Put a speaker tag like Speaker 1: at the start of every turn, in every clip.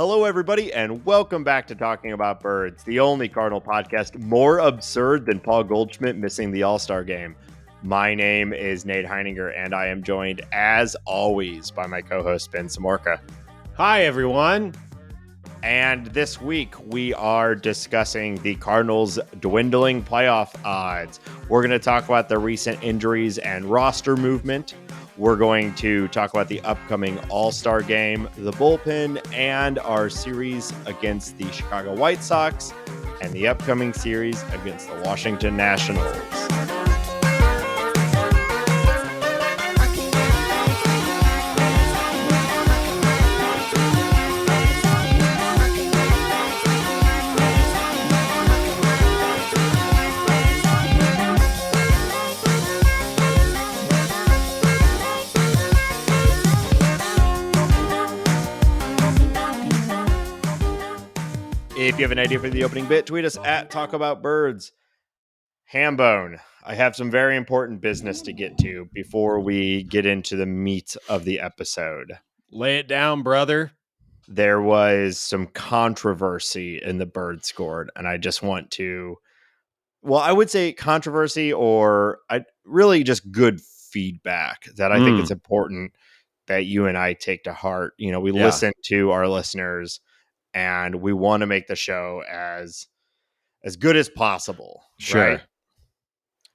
Speaker 1: Hello, everybody, and welcome back to Talking About Birds, the only Cardinal podcast more absurd than Paul Goldschmidt missing the All-Star game. My name is Nate Heininger, and I am joined, as always, by my co-host, Ben Samorka.
Speaker 2: Hi, everyone.
Speaker 1: And this week, we are discussing the Cardinals' dwindling playoff odds. We're going to talk about the recent injuries and roster movement. We're going to talk about the upcoming All-Star game, the bullpen, and our series against the Chicago White Sox, and the upcoming series against the Washington Nationals. If you have an idea for the opening bit, tweet us at Talk About Birds. Hambone, I have some very important business to get to before we get into the meat of the episode.
Speaker 2: Lay it down, brother.
Speaker 1: There was some controversy in the Bird Scored, and I just want to, I would say controversy or really just good feedback that I think it's important that you and I take to heart. You know, we listen to our listeners, and we want to make the show as good as possible.
Speaker 2: Sure.
Speaker 1: Right?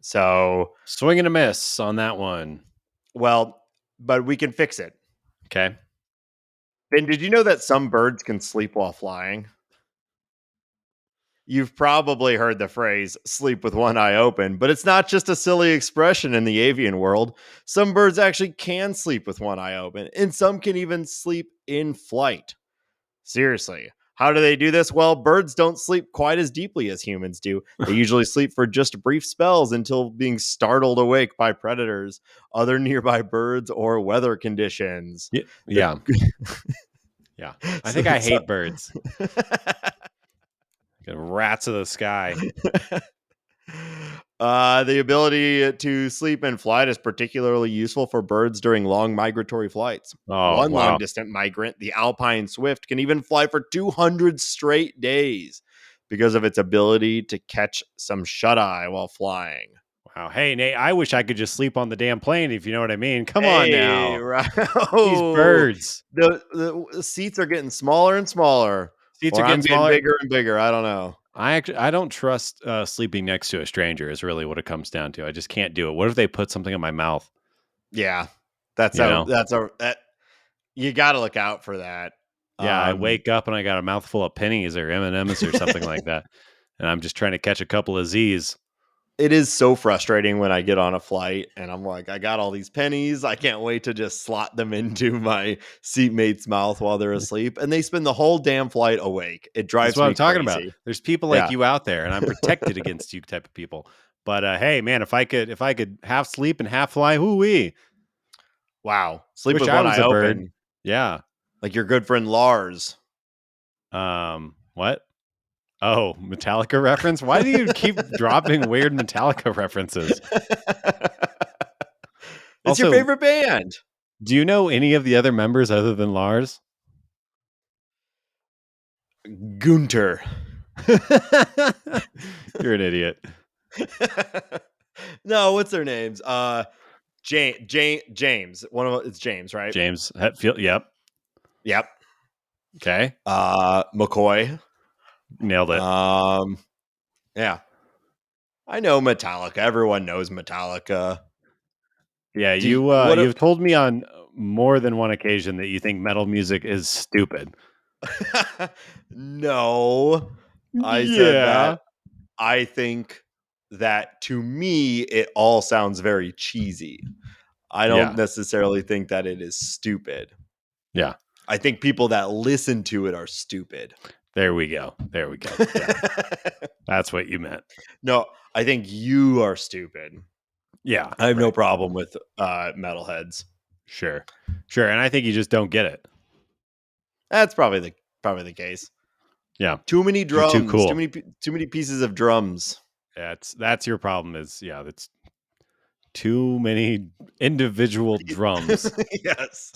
Speaker 1: So
Speaker 2: swing and a miss on that one.
Speaker 1: Well, but we can fix it.
Speaker 2: Okay.
Speaker 1: Ben, did you know that some birds can sleep while flying? You've probably heard the phrase sleep with one eye open, but it's not just a silly expression in the avian world. Some birds actually can sleep with one eye open, and some can even sleep in flight. Seriously, how do they do this? Well, birds don't sleep quite as deeply as humans do. They usually sleep for just brief spells until being startled awake by predators, other nearby birds, or weather conditions.
Speaker 2: Yeah. Yeah. I think I hate birds. Rats of the sky.
Speaker 1: The ability to sleep in flight is particularly useful for birds during long migratory flights. One long-distance migrant, the alpine swift, can even fly for 200 straight days because of its ability to catch some shut-eye while flying.
Speaker 2: Wow. Hey, Nate, I wish I could just sleep on the damn plane, if you know what I mean. Come on now.
Speaker 1: Right.
Speaker 2: These birds.
Speaker 1: The seats are getting smaller and smaller.
Speaker 2: Seats are getting smaller.
Speaker 1: Bigger and bigger. I don't know.
Speaker 2: I don't trust sleeping next to a stranger is really what it comes down to. I just can't do it. What if they put something in my mouth?
Speaker 1: Yeah, you got to look out for that.
Speaker 2: Yeah, I wake up and I got a mouthful of pennies or M&Ms or something like that, and I'm just trying to catch a couple of Z's.
Speaker 1: It is so frustrating when I get on a flight and I'm like, I got all these pennies. I can't wait to just slot them into my seatmate's mouth while they're asleep. And they spend the whole damn flight awake. It drives me crazy.
Speaker 2: That's what I'm talking about. There's people like you out there, and I'm protected against you type of people. But hey, man, if I could half sleep and half fly, hoo-wee.
Speaker 1: Wow. Sleep with one eye open.
Speaker 2: Yeah.
Speaker 1: Like your good friend Lars.
Speaker 2: What? Oh, Metallica reference? Why do you keep dropping weird Metallica references?
Speaker 1: It's your favorite band.
Speaker 2: Do you know any of the other members other than Lars?
Speaker 1: Gunter.
Speaker 2: You're an idiot.
Speaker 1: No, what's their names? James. One of them, it's James, right?
Speaker 2: James Hetfield. Yep. Okay.
Speaker 1: McCoy.
Speaker 2: Nailed it.
Speaker 1: Yeah. I know Metallica. Everyone knows Metallica.
Speaker 2: Yeah, you've told me on more than one occasion that you think metal music is stupid.
Speaker 1: No. I said that. I think that to me it all sounds very cheesy. I don't necessarily think that it is stupid.
Speaker 2: Yeah.
Speaker 1: I think people that listen to it are stupid.
Speaker 2: There we go. Yeah. That's what you meant.
Speaker 1: No, I think you are stupid.
Speaker 2: Yeah.
Speaker 1: I have no problem with metalheads.
Speaker 2: Sure. And I think you just don't get it.
Speaker 1: That's probably the case.
Speaker 2: Yeah.
Speaker 1: Too many drums.
Speaker 2: You're too cool.
Speaker 1: Too many pieces of drums.
Speaker 2: That's your problem that's too many individual drums.
Speaker 1: Yes.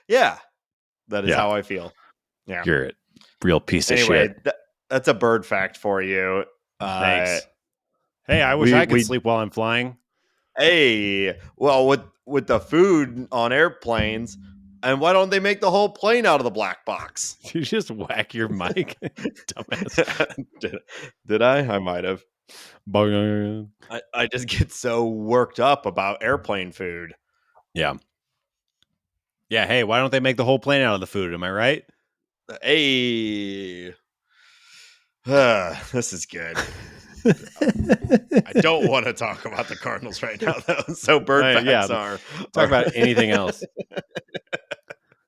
Speaker 1: Yeah. That is how I feel. Yeah.
Speaker 2: Real piece of
Speaker 1: Anyway,
Speaker 2: shit.
Speaker 1: that's a bird fact for you.
Speaker 2: Thanks. Hey, I wish I could
Speaker 1: we
Speaker 2: sleep while I'm flying.
Speaker 1: Hey, well, with the food on airplanes, and why don't they make the whole plane out of the black box?
Speaker 2: Did you just whack your mic, dumbass?
Speaker 1: did I? I might have.
Speaker 2: Yeah.
Speaker 1: I just get so worked up about airplane food.
Speaker 2: Yeah. Hey, why don't they make the whole plane out of the food? Am I right?
Speaker 1: Hey, this is good. I don't want to talk about the Cardinals right now, though. So bird facts are
Speaker 2: talk about anything else.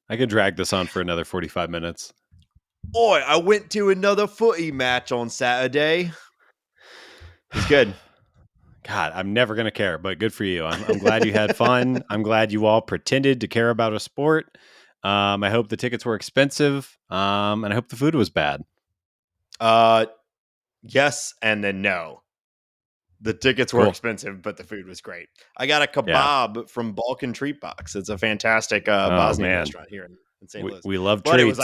Speaker 2: I could drag this on for another 45 minutes.
Speaker 1: Boy, I went to another footy match on Saturday. It was good.
Speaker 2: God, I'm never going to care, but good for you. I'm glad you had fun. I'm glad you all pretended to care about a sport. I hope the tickets were expensive, and I hope the food was bad.
Speaker 1: Yes, and then no. The tickets were expensive, but the food was great. I got a kebab from Balkan Treat Box. It's a fantastic Bosnian restaurant here in St. Louis.
Speaker 2: We love
Speaker 1: but
Speaker 2: treats.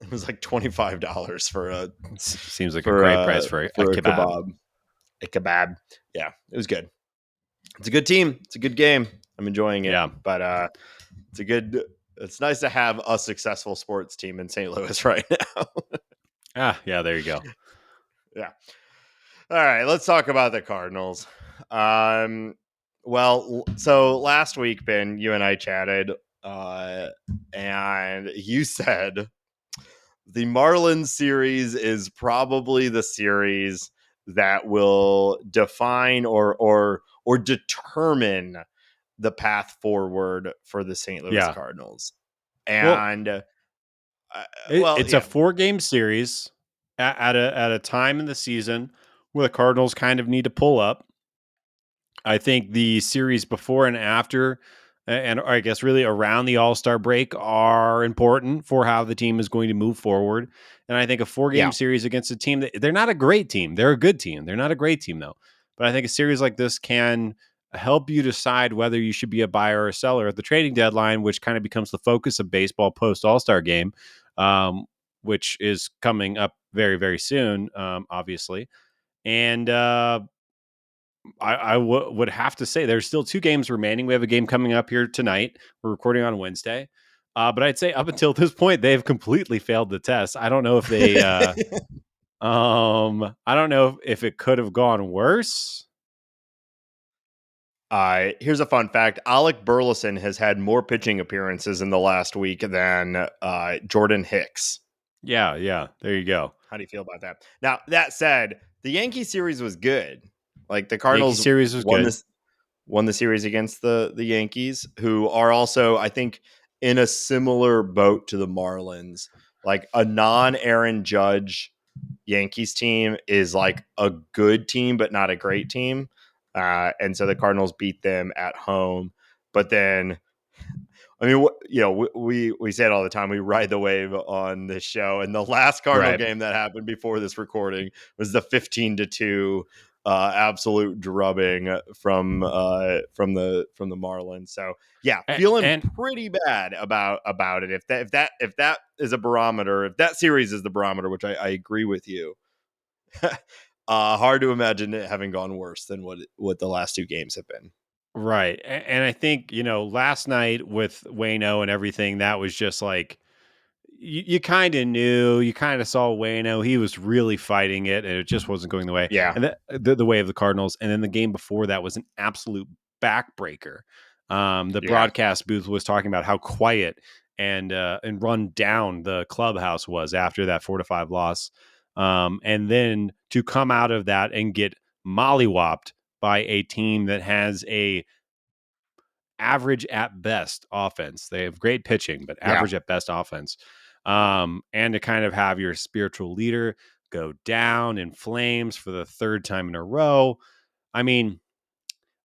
Speaker 1: It was like $25 for a.
Speaker 2: Seems like a great price for a kebab.
Speaker 1: A kebab. Yeah, it was good. It's a good team. It's a good game. I'm enjoying it.
Speaker 2: Yeah,
Speaker 1: but it's nice to have a successful sports team in St. Louis right now.
Speaker 2: Yeah, there you go.
Speaker 1: Yeah. All right, let's talk about the Cardinals. Well, so last week, Ben, you and I chatted, and you said the Marlins series is probably the series that will define or determine the path forward for the St. Louis Cardinals. And
Speaker 2: it's a 4-game series at a time in the season where the Cardinals kind of need to pull up. I think the series before and after, and I guess really around the All-Star break, are important for how the team is going to move forward. And I think a 4-game series against a team that they're not a great team. They're a good team. They're not a great team, though. But I think a series like this can help you decide whether you should be a buyer or a seller at the trading deadline, which kind of becomes the focus of baseball post All-Star game, which is coming up very, very soon, obviously. And I would have to say there's still 2 games remaining. We have a game coming up here tonight. We're recording on Wednesday. But I'd say up until this point, they've completely failed the test. I don't know if they, I don't know if it could have gone worse.
Speaker 1: Here's a fun fact. Alec Burleson has had more pitching appearances in the last week than Jordan Hicks.
Speaker 2: Yeah. There you go.
Speaker 1: How do you feel about that? Now, that said, the Yankee series was good. Like the Cardinals
Speaker 2: series was
Speaker 1: won the series against the Yankees, who are also, I think, in a similar boat to the Marlins. Like a non-Aaron Judge Yankees team is like a good team, but not a great team. And so the Cardinals beat them at home. But then, I mean, we say it all the time. We ride the wave on this show, and the last Cardinal game that happened before this recording was the 15-2 absolute drubbing from the Marlins. So yeah, feeling pretty bad about it. If that is a barometer, if that series is the barometer, which I agree with you. Hard to imagine it having gone worse than what the last 2 games have been.
Speaker 2: Right. And I think, last night with Waino and everything, that was just like, you kind of knew, you kind of saw Waino. He was really fighting it, and it just wasn't going the way.
Speaker 1: Yeah.
Speaker 2: And the way of the Cardinals. And then the game before that was an absolute backbreaker. The broadcast booth was talking about how quiet and run down the clubhouse was after that 4-5 loss. And then to come out of that and get mollywopped by a team that has a average at best offense. They have great pitching, but average at best offense. And to kind of have your spiritual leader go down in flames for the 3rd time in a row. I mean,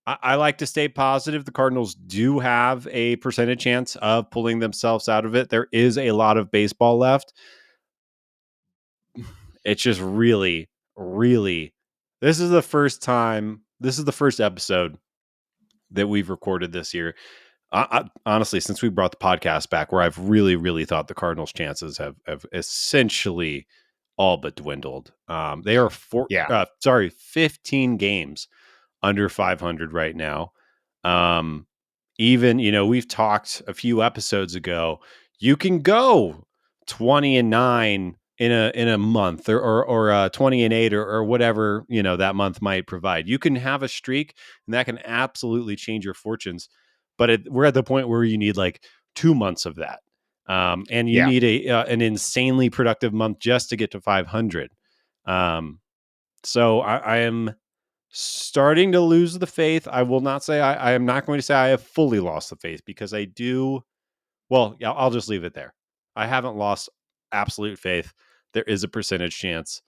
Speaker 2: I like to stay positive. The Cardinals do have a percentage chance of pulling themselves out of it. There is a lot of baseball left. It's just really, really, this is the first episode that we've recorded this year Honestly, since we brought the podcast back, where I've really, really thought the Cardinals' chances have essentially all but dwindled. They are 15 games under 500 right now. Even, we've talked a few episodes ago, you can go 20-9 in a month or 20-8 or whatever, that month might provide. You can have a streak and that can absolutely change your fortunes. But we're at the point where you need like 2 months of that. And you need an insanely productive month just to get to 500. So I am starting to lose the faith. I will not say I am not going to say I have fully lost the faith, because I do. Well, yeah, I'll just leave it there. I haven't lost absolute faith. There is a percentage chance.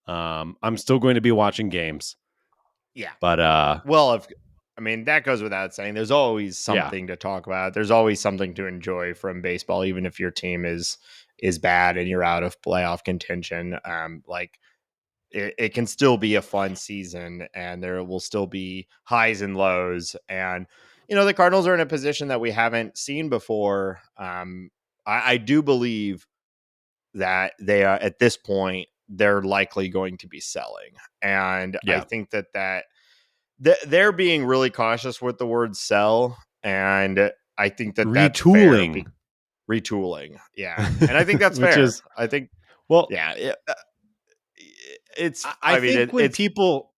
Speaker 2: I'm still going to be watching games.
Speaker 1: Yeah.
Speaker 2: But
Speaker 1: well, I mean, that goes without saying. There's always
Speaker 2: yeah,
Speaker 1: something to talk about. There's always something to enjoy from baseball, even if your team is bad and you're out of playoff contention. Like it can still be a fun season, and there will still be highs and lows. And the Cardinals are in a position that we haven't seen before. I do believe that they are, at this point, they're likely going to be selling, and I
Speaker 2: yeah,
Speaker 1: think that they're being really cautious with the word sell, and I think that that's fair.
Speaker 2: retooling,
Speaker 1: Retooling, yeah, and I think that's
Speaker 2: which
Speaker 1: fair.
Speaker 2: is
Speaker 1: I think,
Speaker 2: well.
Speaker 1: yeah, it's.
Speaker 2: I
Speaker 1: I mean,
Speaker 2: think when
Speaker 1: it's
Speaker 2: people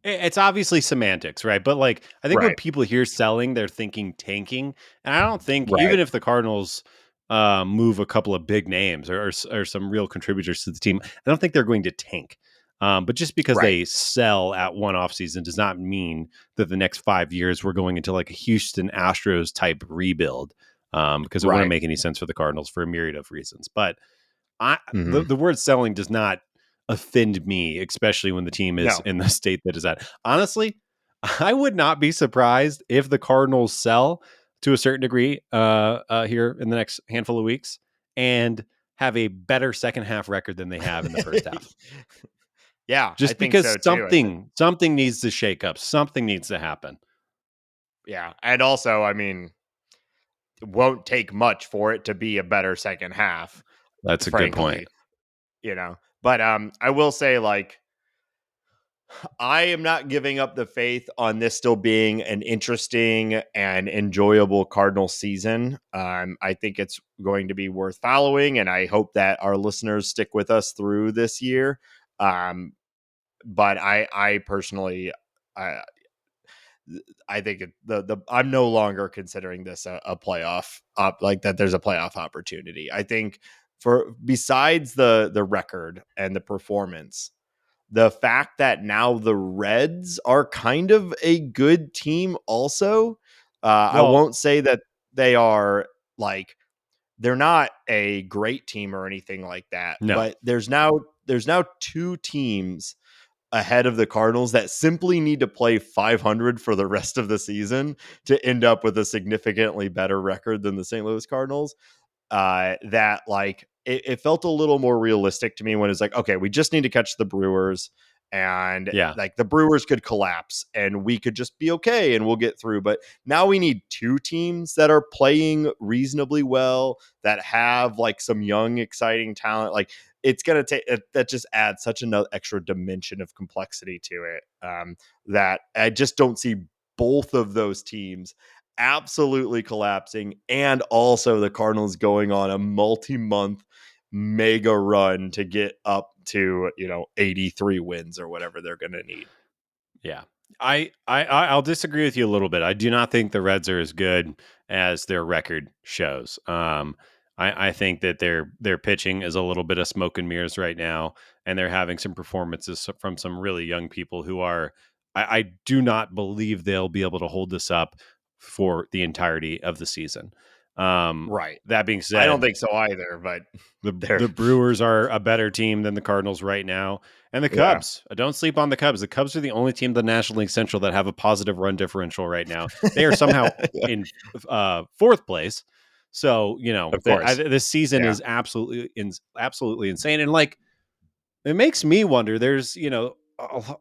Speaker 2: it's obviously semantics, right? But like, I think when
Speaker 1: right,
Speaker 2: people hear selling, they're thinking tanking, and I don't think,
Speaker 1: right,
Speaker 2: even if the Cardinals move a couple of big names or some real contributors to the team, I don't think they're going to tank. But just because
Speaker 1: right,
Speaker 2: they sell at one offseason does not mean that the next 5 years we're going into like a Houston Astros type rebuild, because it wouldn't
Speaker 1: right.
Speaker 2: make any sense for the Cardinals for a myriad of reasons. But
Speaker 1: Hmm.
Speaker 2: the word selling does not offend me, especially when the team is
Speaker 1: No,
Speaker 2: in the state that is at. Honestly, I would not be surprised if the Cardinals sell to a certain degree here in the next handful of weeks and have a better second half record than they have in the first half.
Speaker 1: yeah, I
Speaker 2: Just
Speaker 1: think
Speaker 2: because
Speaker 1: so too. I think,
Speaker 2: something needs to shake up, something needs to happen.
Speaker 1: yeah, and also, I mean, it won't take much for it to be a better second half,
Speaker 2: That's a good point.
Speaker 1: frankly. But I will say, like, I am not giving up the faith on this still being an interesting and enjoyable Cardinal season. I think it's going to be worth following, and I hope that our listeners stick with us through this year. But I personally, I, I think the I'm no longer considering this a playoff like that. There's a playoff opportunity. I think, for besides the record and the performance, the fact that now the Reds are kind of a good team also. I
Speaker 2: Well,
Speaker 1: won't say that they are, like, they're not a great team or anything like that,
Speaker 2: no.
Speaker 1: but there's now two teams ahead of the Cardinals that simply need to play 500 for the rest of the season to end up with a significantly better record than the St. Louis Cardinals. That, like, it felt a little more realistic to me when it's like, okay, we just need to catch the Brewers, and
Speaker 2: Yeah.
Speaker 1: like the Brewers could collapse and we could just be okay and we'll get through. But now we need two teams that are playing reasonably well, that have like some young, exciting talent. Like, it's gonna take that just adds such another extra dimension of complexity to it, that I just don't see both of those teams absolutely collapsing, and also the Cardinals going on a multi-month mega run to get up to 83 wins or whatever they're going to need.
Speaker 2: Yeah. I'll disagree with you a little bit. I do not think the Reds are as good as their record shows. I think that their pitching is a little bit of smoke and mirrors right now, and they're having some performances from some really young people who are. I do not believe they'll be able to hold this up for the entirety of the season.
Speaker 1: Right.
Speaker 2: That being
Speaker 1: I don't
Speaker 2: said,
Speaker 1: think so either, but they're
Speaker 2: the Brewers are a better team than the Cardinals right now. And the
Speaker 1: yeah.
Speaker 2: Cubs. Don't sleep on the Cubs. The Cubs are the only team in the National League Central that have a positive run differential right now. They are somehow
Speaker 1: Yeah,
Speaker 2: in fourth place. So,
Speaker 1: of course.
Speaker 2: this season
Speaker 1: Yeah.
Speaker 2: is absolutely insane. And like, it makes me wonder, there's,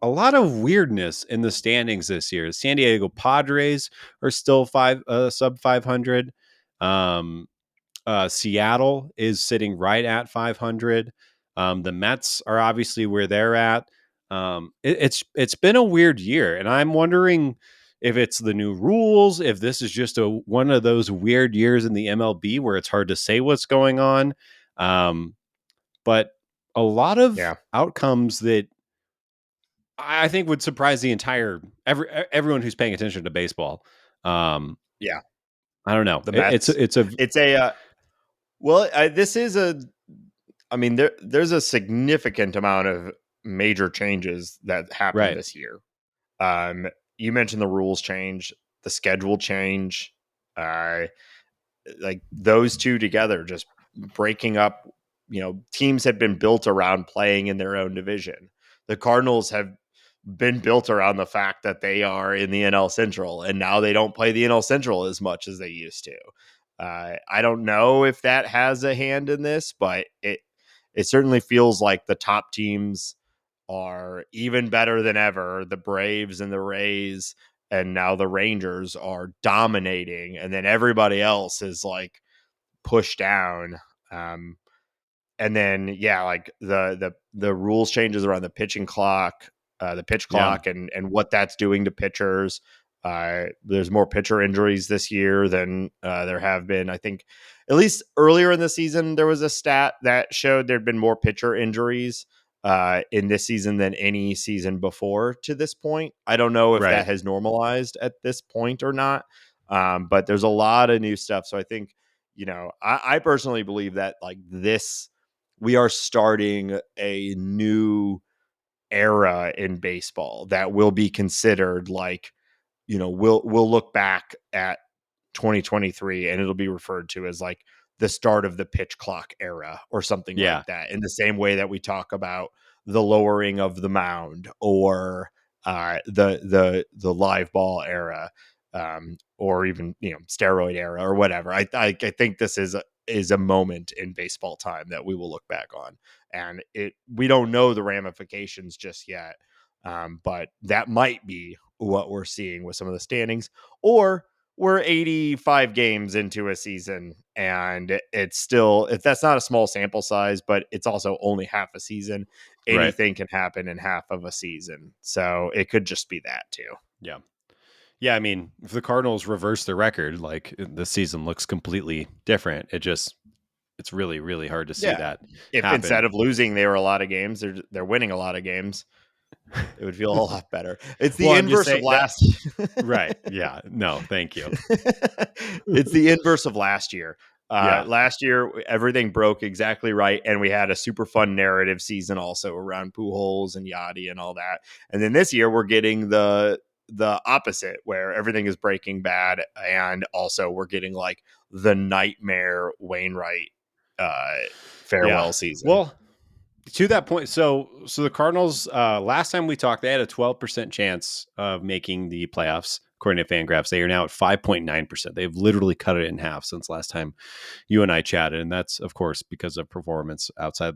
Speaker 2: a lot of weirdness in the standings this year. The San Diego Padres are still sub 500. Um, Seattle is sitting right at 500. The Mets are obviously where they're at. It's been a weird year, and I'm wondering if it's the new rules, if this is just one of those weird years in the MLB where it's hard to say what's going on. But a lot of
Speaker 1: Yeah.
Speaker 2: outcomes that I think would surprise the entire everyone who's paying attention to baseball. Um,
Speaker 1: Yeah.
Speaker 2: I don't know.
Speaker 1: The Mets.
Speaker 2: It's a
Speaker 1: It's a well, this is a I mean there's a significant amount of major changes that happened
Speaker 2: right.
Speaker 1: this year. Um you mentioned the rules change, the schedule change, uh like those two together just breaking up, teams had been built around playing in their own division. The Cardinals have been built around the fact that they are in the NL Central, and now they don't play the NL Central as much as they used to. I don't know if that has a hand in this, but it certainly feels like the top teams are even better than ever. The Braves and the Rays, and now the Rangers are dominating, and then everybody else is like pushed down. Um, and then like the rules changes around the pitching clock, the pitch
Speaker 2: Yeah.
Speaker 1: clock, and what that's doing to pitchers. There's more pitcher injuries this year than there have been. I think at least earlier in the season there was a stat that showed there'd been more pitcher injuries in this season than any season before to this point. I don't know if that
Speaker 2: Right.
Speaker 1: has normalized at this point or not, but there's a lot of new stuff. So I think I personally believe that like this we are starting a new era in baseball that will be considered like, we'll look back at 2023 and it'll be referred to as like the start of the pitch clock era or something like
Speaker 2: Yeah.
Speaker 1: that, in the same way that we talk about the lowering of the mound or the live ball era, or even steroid era or whatever. I think this is a moment in baseball time that we will look back on, and we don't know the ramifications just yet, but that might be what we're seeing with some of the standings. Or we're 85 games into a season and it's still, if that's not a small sample size, but it's also only half a season.
Speaker 2: Right.
Speaker 1: Anything can happen in half of a season, so it could just be that too.
Speaker 2: Yeah. Yeah. I mean, if the Cardinals reverse their record, like the season looks completely different. It's really, really hard to see
Speaker 1: Yeah,
Speaker 2: that
Speaker 1: if
Speaker 2: happen.
Speaker 1: instead of losing they were a lot of games, they're winning a lot of games, it would feel a lot better. It's the
Speaker 2: Well, I'm just
Speaker 1: inverse of
Speaker 2: saying that.
Speaker 1: last.
Speaker 2: Right. Yeah. No, thank you.
Speaker 1: It's the inverse of last year.
Speaker 2: Yeah.
Speaker 1: Last year, everything broke exactly right, and we had a super fun narrative season also around Pujols and Yachty and all that. And then this year, we're getting the opposite, where everything is breaking bad, and also we're getting like the nightmare Wainwright uh,
Speaker 2: Yeah.
Speaker 1: farewell season.
Speaker 2: Well, to that point, so the Cardinals, last time we talked, they had a 12% chance of making the playoffs, according to Fangraphs. They are now at 5.9%. They've literally cut it in half since last time you and I chatted, and that's of course because of performance outside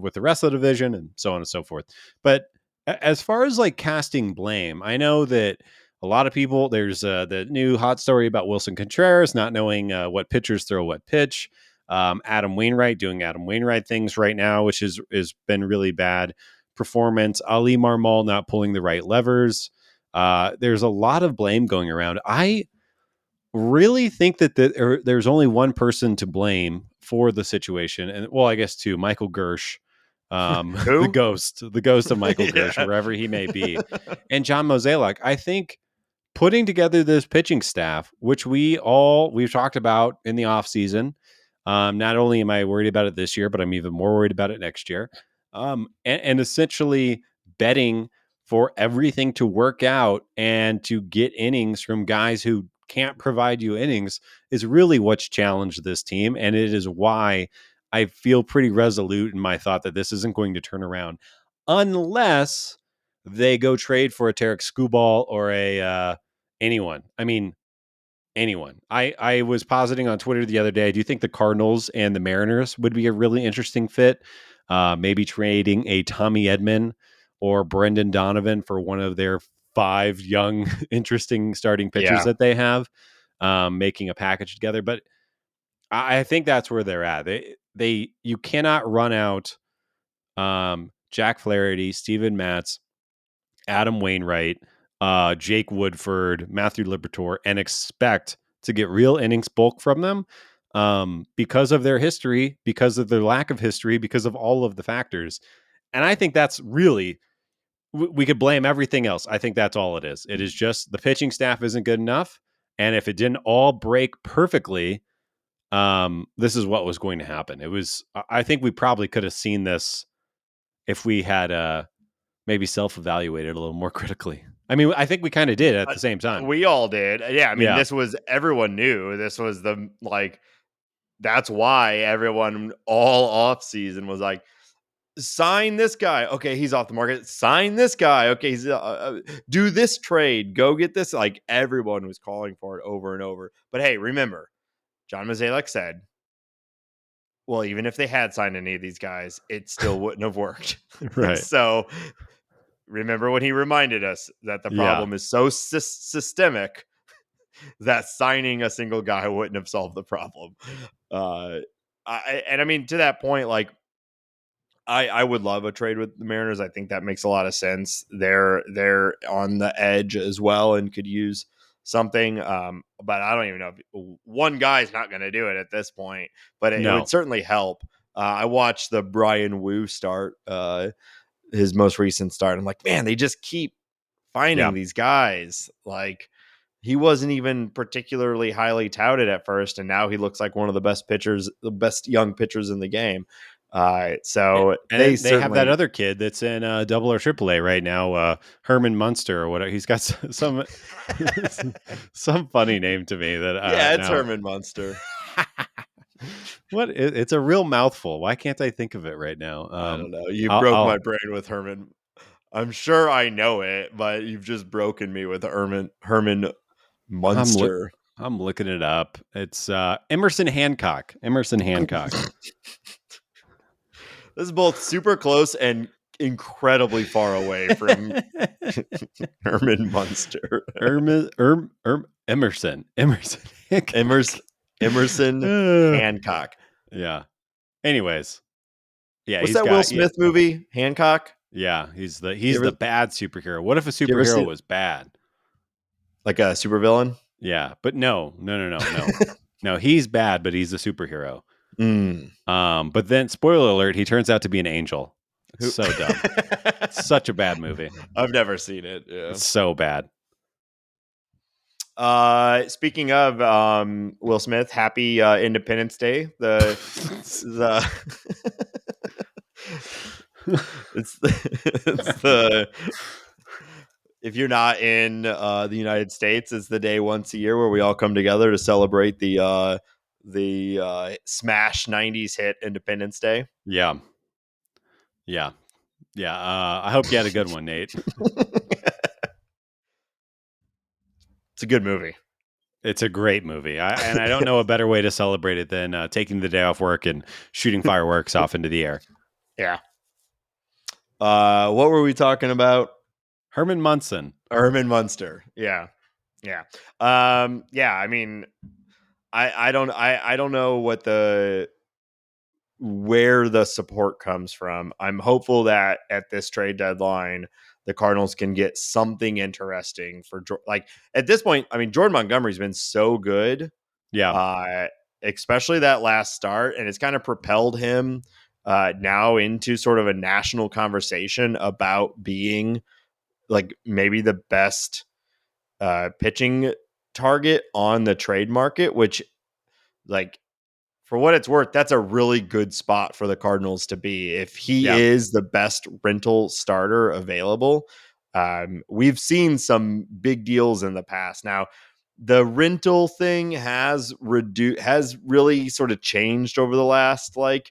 Speaker 2: with the rest of the division and so on and so forth. But as far as like casting blame, I know that a lot of people, there's the new hot story about Wilson Contreras not knowing what pitchers throw what pitch. Adam Wainwright doing Adam Wainwright things right now, which is been really bad performance. Ali Marmol not pulling the right levers. There's a lot of blame going around. I really think that there's only one person to blame for the situation, and well, I guess two: Michael Gersh,
Speaker 1: Who?
Speaker 2: the ghost of Michael Gersh,
Speaker 1: Yeah.
Speaker 2: wherever he may be, and John Mozeliak. I think putting together this pitching staff, which we've talked about in the offseason. Not only am I worried about it this year, but I'm even more worried about it next year. And essentially betting for everything to work out and to get innings from guys who can't provide you innings is really what's challenged this team. And it is why I feel pretty resolute in my thought that this isn't going to turn around unless they go trade for a Tarek Skubal or a anyone. I mean, anyone. I was positing on Twitter the other day. Do you think the Cardinals and the Mariners would be a really interesting fit? Maybe trading a Tommy Edman or Brendan Donovan for one of their 5 young, interesting starting pitchers
Speaker 1: Yeah.
Speaker 2: that they have, making a package together. But I think that's where they're at. You cannot run out Jack Flaherty, Steven Matz, Adam Wainwright, Jake Woodford, Matthew Liberatore, and expect to get real innings bulk from them because of their history, because of their lack of history, because of all of the factors. And I think that's really, we could blame everything else. I think that's all it is. It is just the pitching staff isn't good enough. And if it didn't all break perfectly, this is what was going to happen. I think we probably could have seen this if we had maybe self-evaluated a little more critically. I mean, I think we kind of did at the same time.
Speaker 1: We all did. Yeah. I mean,
Speaker 2: Yeah.
Speaker 1: this was, everyone knew this was that's why everyone all off season was like, sign this guy. Okay, he's off the market. Sign this guy. Okay, he's do this trade. Go get this. Like, everyone was calling for it over and over. But hey, remember, John Mozeliak said, well, even if they had signed any of these guys, it still wouldn't have worked.
Speaker 2: Right.
Speaker 1: So remember when he reminded us that the
Speaker 2: Yeah.
Speaker 1: problem is so systemic that signing a single guy wouldn't have solved the problem. I mean, to that point, like, I would love a trade with the Mariners. I think that makes a lot of sense. They're on the edge as well and could use something. But I don't even know if one guy's not going to do it at this point. But it would certainly help. I watched the Brian Wu start, his most recent start. I'm like, man, they just keep finding these guys. Like, he wasn't even particularly highly touted at first, and now he looks like one of the best pitchers, the best young pitchers in the game. So
Speaker 2: and they have that other kid that's in double or triple A right now, Herman Munster or whatever. He's got some some funny name to me that
Speaker 1: it's Herman Munster.
Speaker 2: What? It's a real mouthful. Why can't I think of it right now?
Speaker 1: I don't know. You broke my brain with Herman. I'm sure I know it, but you've just broken me with Herman Munster.
Speaker 2: I'm looking it up. It's Emerson Hancock. Emerson Hancock.
Speaker 1: This is both super close and incredibly far away from Herman Munster.
Speaker 2: Emerson
Speaker 1: Hancock.
Speaker 2: Yeah. Anyways. Yeah.
Speaker 1: What's that Will Smith movie? Hancock?
Speaker 2: Yeah. He's the bad superhero. What if a superhero was bad?
Speaker 1: Like a supervillain?
Speaker 2: Yeah. But no. No, he's bad, but he's a superhero. But then, spoiler alert, he turns out to be an angel. It's so dumb. Such a bad movie.
Speaker 1: I've never seen it. Yeah.
Speaker 2: It's so bad.
Speaker 1: Speaking of Will Smith, happy Independence Day. It's the if you're not in the United States, it's the day once a year where we all come together to celebrate the smash 90s hit Independence Day.
Speaker 2: Yeah. I hope you had a good one, Nate.
Speaker 1: It's a good movie.
Speaker 2: It's a great movie. I don't know a better way to celebrate it than taking the day off work and shooting fireworks off into the air.
Speaker 1: Yeah. What were we talking about?
Speaker 2: Herman
Speaker 1: Munster. Yeah. I mean, I don't know where the support comes from. I'm hopeful that at this trade deadline, the Cardinals can get something interesting for, like, at this point. I mean, Jordan Montgomery's been so good.
Speaker 2: Yeah.
Speaker 1: Especially that last start, and it's kind of propelled him now into sort of a national conversation about being like maybe the best pitching target on the trade market, which, like, for what it's worth, that's a really good spot for the Cardinals to be. If he is the best rental starter available, we've seen some big deals in the past. Now, the rental thing has really sort of changed over the last 5-6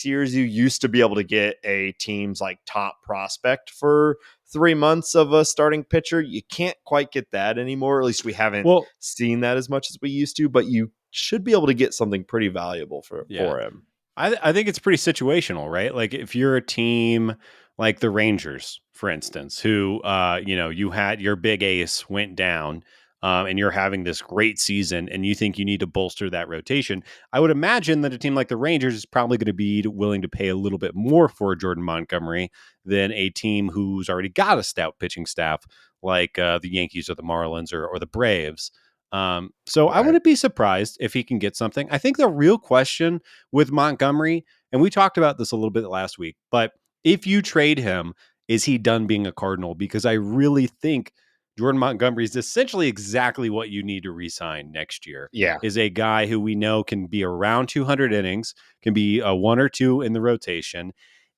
Speaker 1: years. You used to be able to get a team's like top prospect for 3 months of a starting pitcher. You can't quite get that anymore. At least we haven't seen that as much as we used to, but you should be able to get something pretty valuable for him.
Speaker 2: I think it's pretty situational, right? Like, if you're a team like the Rangers, for instance, who, you had your big ace went down, and you're having this great season and you think you need to bolster that rotation. I would imagine that a team like the Rangers is probably going to be willing to pay a little bit more for Jordan Montgomery than a team who's already got a stout pitching staff like the Yankees or the Marlins or the Braves. So I
Speaker 1: Right.
Speaker 2: wouldn't be surprised if he can get something. I think the real question with Montgomery, and we talked about this a little bit last week, but if you trade him, is he done being a Cardinal? Because I really think Jordan Montgomery is essentially exactly what you need to re-sign next year.
Speaker 1: Yeah.
Speaker 2: Is a guy who we know can be around 200 innings, can be a one or two in the rotation,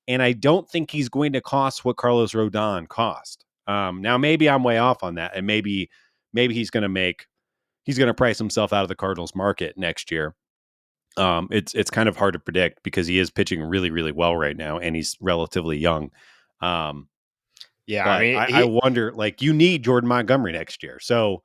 Speaker 2: and I don't think he's going to cost what Carlos Rodon cost. Now maybe I'm way off on that, and maybe he's going to price himself out of the Cardinals market next year. It's kind of hard to predict because he is pitching really, really well right now, and he's relatively young. Um,
Speaker 1: Yeah. I
Speaker 2: but
Speaker 1: mean,
Speaker 2: I wonder, like, you need Jordan Montgomery next year. So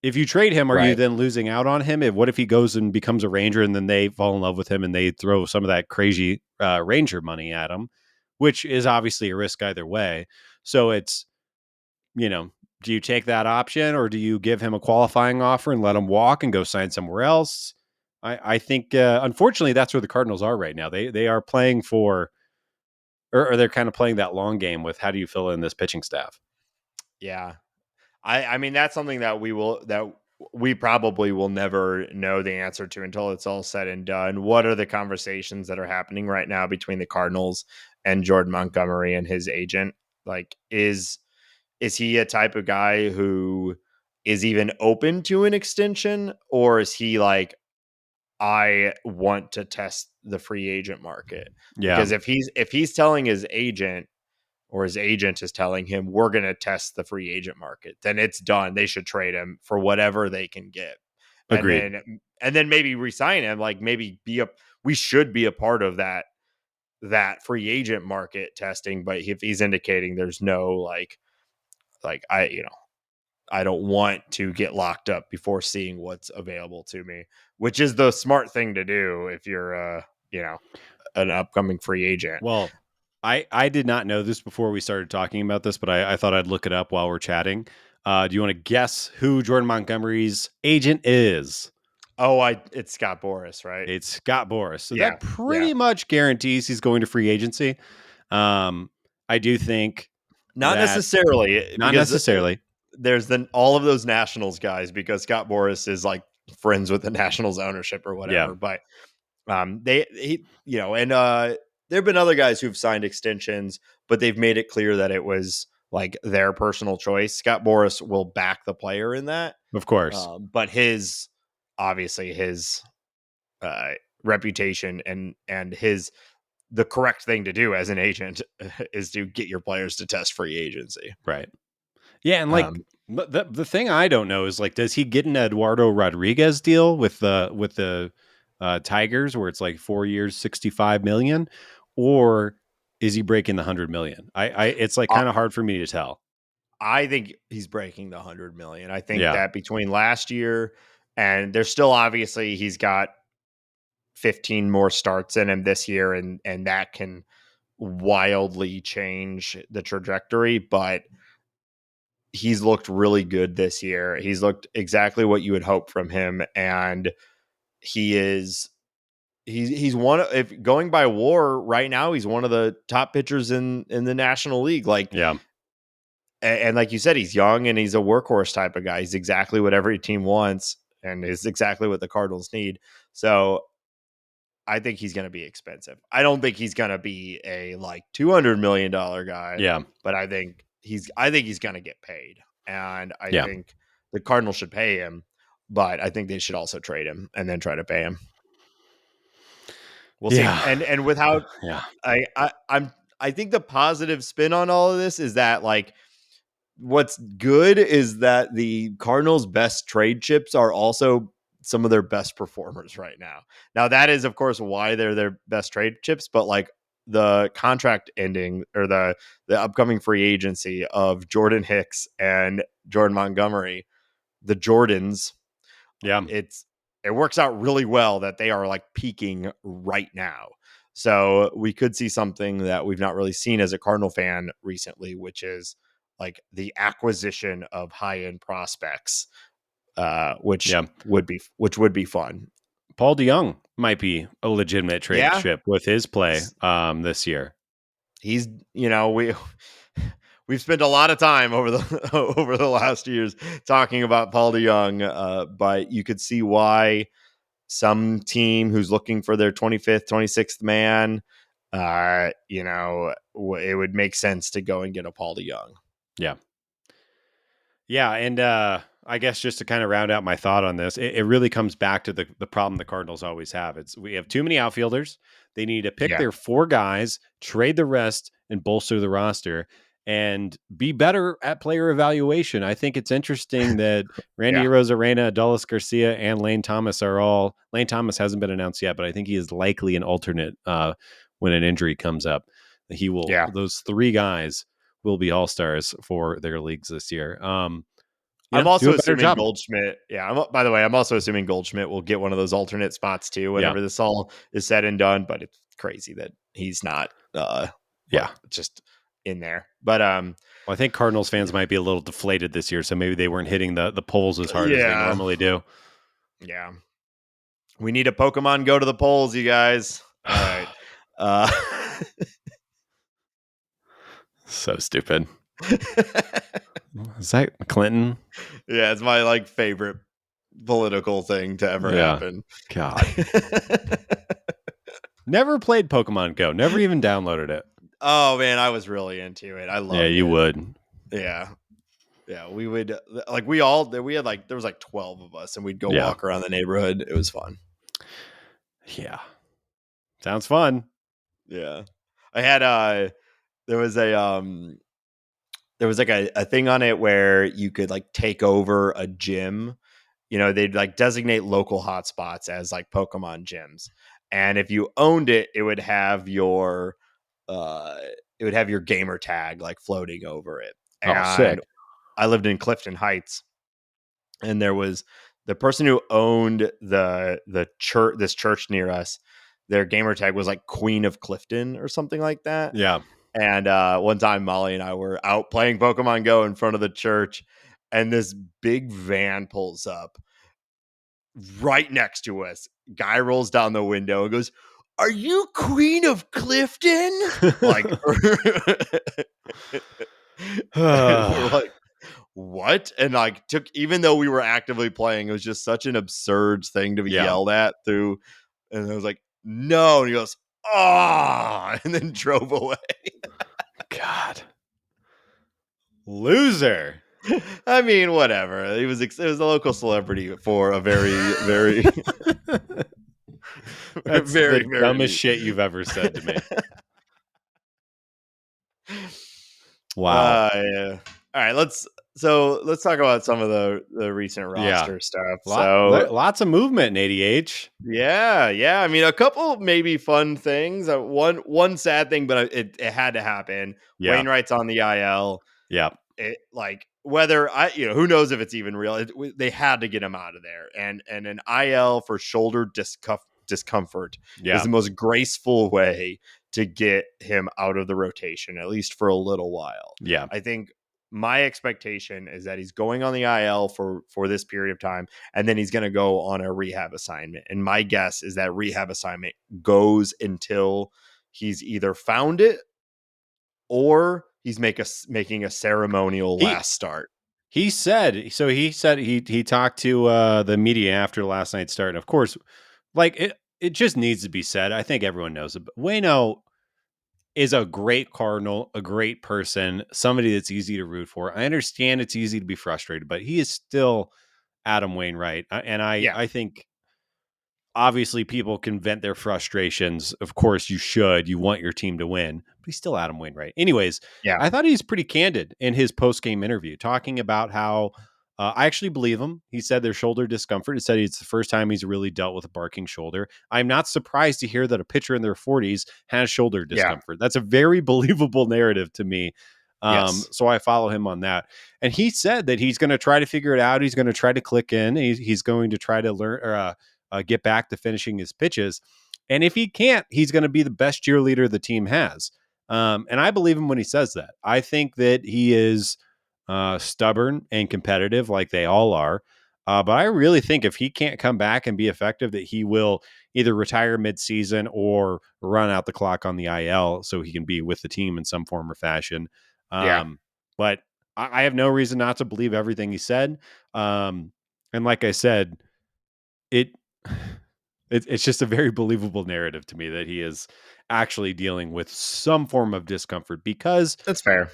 Speaker 2: if you trade him, are you
Speaker 1: right.
Speaker 2: then losing out on him? What if he goes and becomes a Ranger and then they fall in love with him and they throw some of that crazy Ranger money at him, which is obviously a risk either way. So it's, do you take that option or do you give him a qualifying offer and let him walk and go sign somewhere else? I think, unfortunately, that's where the Cardinals are right now. They are playing for, or they're kind of playing that long game with how do you fill in this pitching staff?
Speaker 1: Yeah. I mean, that's something that we probably will never know the answer to until it's all said and done. What are the conversations that are happening right now between the Cardinals and Jordan Montgomery and his agent? Like, is he a type of guy who is even open to an extension, or is he like, I want to test the free agent market?
Speaker 2: Yeah,
Speaker 1: Because if he's telling his agent, or his agent is telling him, we're going to test the free agent market, then it's done. They should trade him for whatever they can get. And
Speaker 2: agreed.
Speaker 1: then maybe resign him, like maybe we should be a part of that free agent market testing. But if he's indicating there's no like I don't want to get locked up before seeing what's available to me, which is the smart thing to do if you're an upcoming free agent.
Speaker 2: Well, I did not know this before we started talking about this, but I thought I'd look it up while we're chatting. Do you want to guess who Jordan Montgomery's agent is?
Speaker 1: Oh, it's Scott Boras, right?
Speaker 2: It's Scott Boras. So
Speaker 1: Yeah.
Speaker 2: that
Speaker 1: Yeah.
Speaker 2: pretty much guarantees he's going to free agency. I do think
Speaker 1: Not
Speaker 2: that
Speaker 1: necessarily,
Speaker 2: not
Speaker 1: because
Speaker 2: necessarily.
Speaker 1: there's all of those Nationals guys, because Scott Boras is like friends with the Nationals ownership or
Speaker 2: Yeah,
Speaker 1: whatever. But and there have been other guys who've signed extensions, but they've made it clear that it was like their personal choice. Scott Boras will back the player in that,
Speaker 2: of course.
Speaker 1: but his uh, reputation and the correct thing to do as an agent is to get your players to test free agency.
Speaker 2: Right. Yeah, and like
Speaker 1: Um,
Speaker 2: the thing I don't know is like, does he get an Eduardo Rodriguez deal with the Tigers where it's like 4 years, 65 million, or is he breaking the 100 million? I it's like
Speaker 1: I,
Speaker 2: kind of hard for me to tell.
Speaker 1: I think he's breaking the 100 million. I think
Speaker 2: Yeah,
Speaker 1: that between last year and there's still obviously he's got 15 more starts in him this year, and that can wildly change the trajectory. But he's looked really good this year. He's looked exactly what you would hope from him, and he is he's one of, if going by WAR right now, he's one of the top pitchers in the National League. Like,
Speaker 2: yeah,
Speaker 1: and like you said, he's young and he's a workhorse type of guy. He's exactly what every team wants, and is exactly what the Cardinals need. So I think he's going to be expensive. I don't think he's going to be a like $200 million guy,
Speaker 2: yeah,
Speaker 1: but I think he's going to get paid, and I
Speaker 2: yeah,
Speaker 1: think the Cardinals should pay him, but I think they should also trade him and then try to pay him. We'll see.
Speaker 2: yeah,
Speaker 1: And without
Speaker 2: yeah,
Speaker 1: I think the positive spin on all of this is that, like, what's good is that the Cardinals' best trade chips are also some of their best performers right now. Now, that is, of course, why they're their best trade chips, but like the contract ending, or the upcoming free agency of Jordan Hicks and Jordan Montgomery, the Jordans,
Speaker 2: yeah.
Speaker 1: it works out really well that they are like peaking right now. So we could see something that we've not really seen as a Cardinal fan recently, which is like the acquisition of high end prospects, which
Speaker 2: Yeah.
Speaker 1: would be fun.
Speaker 2: Paul DeYoung might be a legitimate trade
Speaker 1: Yeah,
Speaker 2: chip with his play this year.
Speaker 1: he's we've spent a lot of time over the over the last years talking about Paul DeYoung, but you could see why some team who's looking for their 25th, 26th man, it would make sense to go and get a Paul DeYoung.
Speaker 2: Yeah. Yeah, and I guess just to kind of round out my thought on this, it really comes back to the problem the Cardinals always have. It's we have too many outfielders. They need to pick
Speaker 1: Yeah,
Speaker 2: their 4 guys, trade the rest, and bolster the roster and be better at player evaluation. I think it's interesting that Randy
Speaker 1: yeah,
Speaker 2: Arozarena, Adolis Garcia, and Lane Thomas are all. Lane Thomas hasn't been announced yet, but I think he is likely an alternate when an injury comes up. He will.
Speaker 1: yeah.
Speaker 2: Those 3 guys will be all stars for their leagues this year.
Speaker 1: I'm
Speaker 2: Do
Speaker 1: also
Speaker 2: a better
Speaker 1: assuming
Speaker 2: job.
Speaker 1: Goldschmidt. Yeah, by the way, I'm also assuming Goldschmidt will get one of those alternate spots too
Speaker 2: Yeah,
Speaker 1: whenever this all is said and done. But it's crazy that he's not,
Speaker 2: yeah.
Speaker 1: just in there. But
Speaker 2: Well, I think Cardinals fans might be a little deflated this year, so maybe they weren't hitting the polls as hard as they
Speaker 1: yeah,
Speaker 2: normally do.
Speaker 1: yeah. We need a Pokemon go to the polls, you guys. All right. Uh,
Speaker 2: So stupid. Is that Clinton?
Speaker 1: yeah, it's my like favorite political thing to ever
Speaker 2: Yeah.
Speaker 1: happen.
Speaker 2: God. Never played Pokemon Go. Never even downloaded it.
Speaker 1: Oh man, I was really into it. I loved
Speaker 2: Yeah, you
Speaker 1: it.
Speaker 2: would.
Speaker 1: Yeah. Yeah, we would like we had like there was like 12 of us and we'd go
Speaker 2: Yeah.
Speaker 1: walk around the neighborhood. It was fun.
Speaker 2: Yeah. Sounds fun.
Speaker 1: Yeah. I had there was there was like a thing on it where you could like take over a gym. They'd like designate local hotspots as like Pokemon gyms. And if you owned it, uh it would have your gamer tag like floating over it.
Speaker 2: Oh, sick.
Speaker 1: And I lived in Clifton Heights, and there was the person who owned the church, this church near us. Their gamer tag was like Queen of Clifton or something like that.
Speaker 2: Yeah.
Speaker 1: And one time, Molly and I were out playing Pokemon Go in front of the church, and this big van pulls up right next to us. Guy rolls down the window and goes, "Are you Queen of Clifton?" Like, and we're like, what? And like even though we were actively playing, it was just such an absurd thing to be
Speaker 2: Yeah.
Speaker 1: yelled at through. And I was like, no. And he goes, ah, and then drove away.
Speaker 2: God. Loser.
Speaker 1: I mean, whatever. It was a local celebrity for a very, very,
Speaker 2: That's
Speaker 1: very,
Speaker 2: the
Speaker 1: very
Speaker 2: dumbest shit you've ever said to me. Wow.
Speaker 1: Yeah. All right, let's talk about some of the recent roster stuff. So
Speaker 2: Lots of movement in ADH.
Speaker 1: yeah. I mean, a couple maybe fun things. One sad thing, but it had to happen.
Speaker 2: Yeah.
Speaker 1: Wainwright's on the IL.
Speaker 2: Yeah.
Speaker 1: It like whether who knows if it's even real. They had to get him out of there, and an IL for shoulder discomfort is the most graceful way to get him out of the rotation, at least for a little while.
Speaker 2: Yeah.
Speaker 1: I think my expectation is that he's going on the IL for this period of time, and then he's going to go on a rehab assignment. And my guess is that rehab assignment goes until he's either found it or he's making a ceremonial last start.
Speaker 2: He said he talked to the media after last night's start. And of course, like it just needs to be said. I think everyone knows it. But Waino is a great Cardinal, a great person, somebody that's easy to root for. I understand it's easy to be frustrated, but he is still Adam Wainwright. I think obviously people can vent their frustrations. Of course you should. You want your team to win, but he's still Adam Wainwright. Anyways, I thought he's pretty candid in his post-game interview, talking about how I actually believe him. He said there's shoulder discomfort. He said it's the first time he's really dealt with a barking shoulder. I'm not surprised to hear that a pitcher in their 40s has shoulder discomfort. That's a very believable narrative to me. So I follow him on that. And he said that he's going to try to figure it out. He's going to try to click in. He's going to try to learn or get back to finishing his pitches. And if he can't, he's going to be the best cheerleader the team has. And I believe him when he says that. I think that he is stubborn and competitive like they all are. But I really think if he can't come back and be effective, that he will either retire midseason or run out the clock on the IL so he can be with the team in some form or fashion.
Speaker 1: Yeah,
Speaker 2: But I have no reason not to believe everything he said. And like I said, it it's just a very believable narrative to me that he is actually dealing with some form of discomfort because
Speaker 1: that's fair.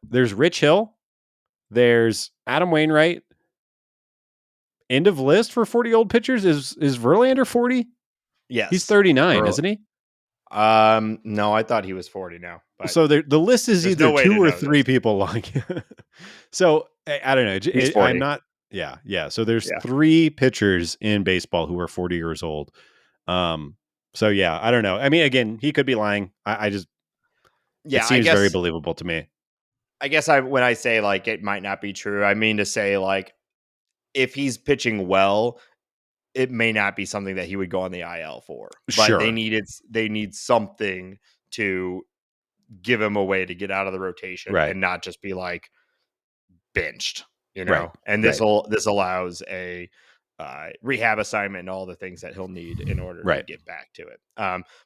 Speaker 2: there's Rich Hill, there's Adam Wainwright. End of list for 40-year-old pitchers. Is Verlander 40? He's
Speaker 1: Yes.
Speaker 2: 39, isn't he?
Speaker 1: No, I thought he was 40 now, but
Speaker 2: So the list is
Speaker 1: there's
Speaker 2: either
Speaker 1: no way to
Speaker 2: 2 or
Speaker 1: know
Speaker 2: 3
Speaker 1: this.
Speaker 2: people long. So I don't know.
Speaker 1: He's
Speaker 2: I'm
Speaker 1: 40.
Speaker 2: not. Yeah. So there's
Speaker 1: Yeah.
Speaker 2: 3 pitchers in baseball who are 40 years old. Um. So yeah, I don't know. I mean, again, he could be lying. I just it
Speaker 1: Yeah,
Speaker 2: seems very believable to me.
Speaker 1: I guess when I say like it might not be true, I mean to say like if he's pitching well, it may not be something that he would go on the IL for. But
Speaker 2: Sure.
Speaker 1: they need something to give him a way to get out of the rotation
Speaker 2: Right.
Speaker 1: and not just be like benched,
Speaker 2: Right.
Speaker 1: And
Speaker 2: Right.
Speaker 1: this allows a rehab assignment and all the things that he'll need in order to
Speaker 2: Right.
Speaker 1: get back to it.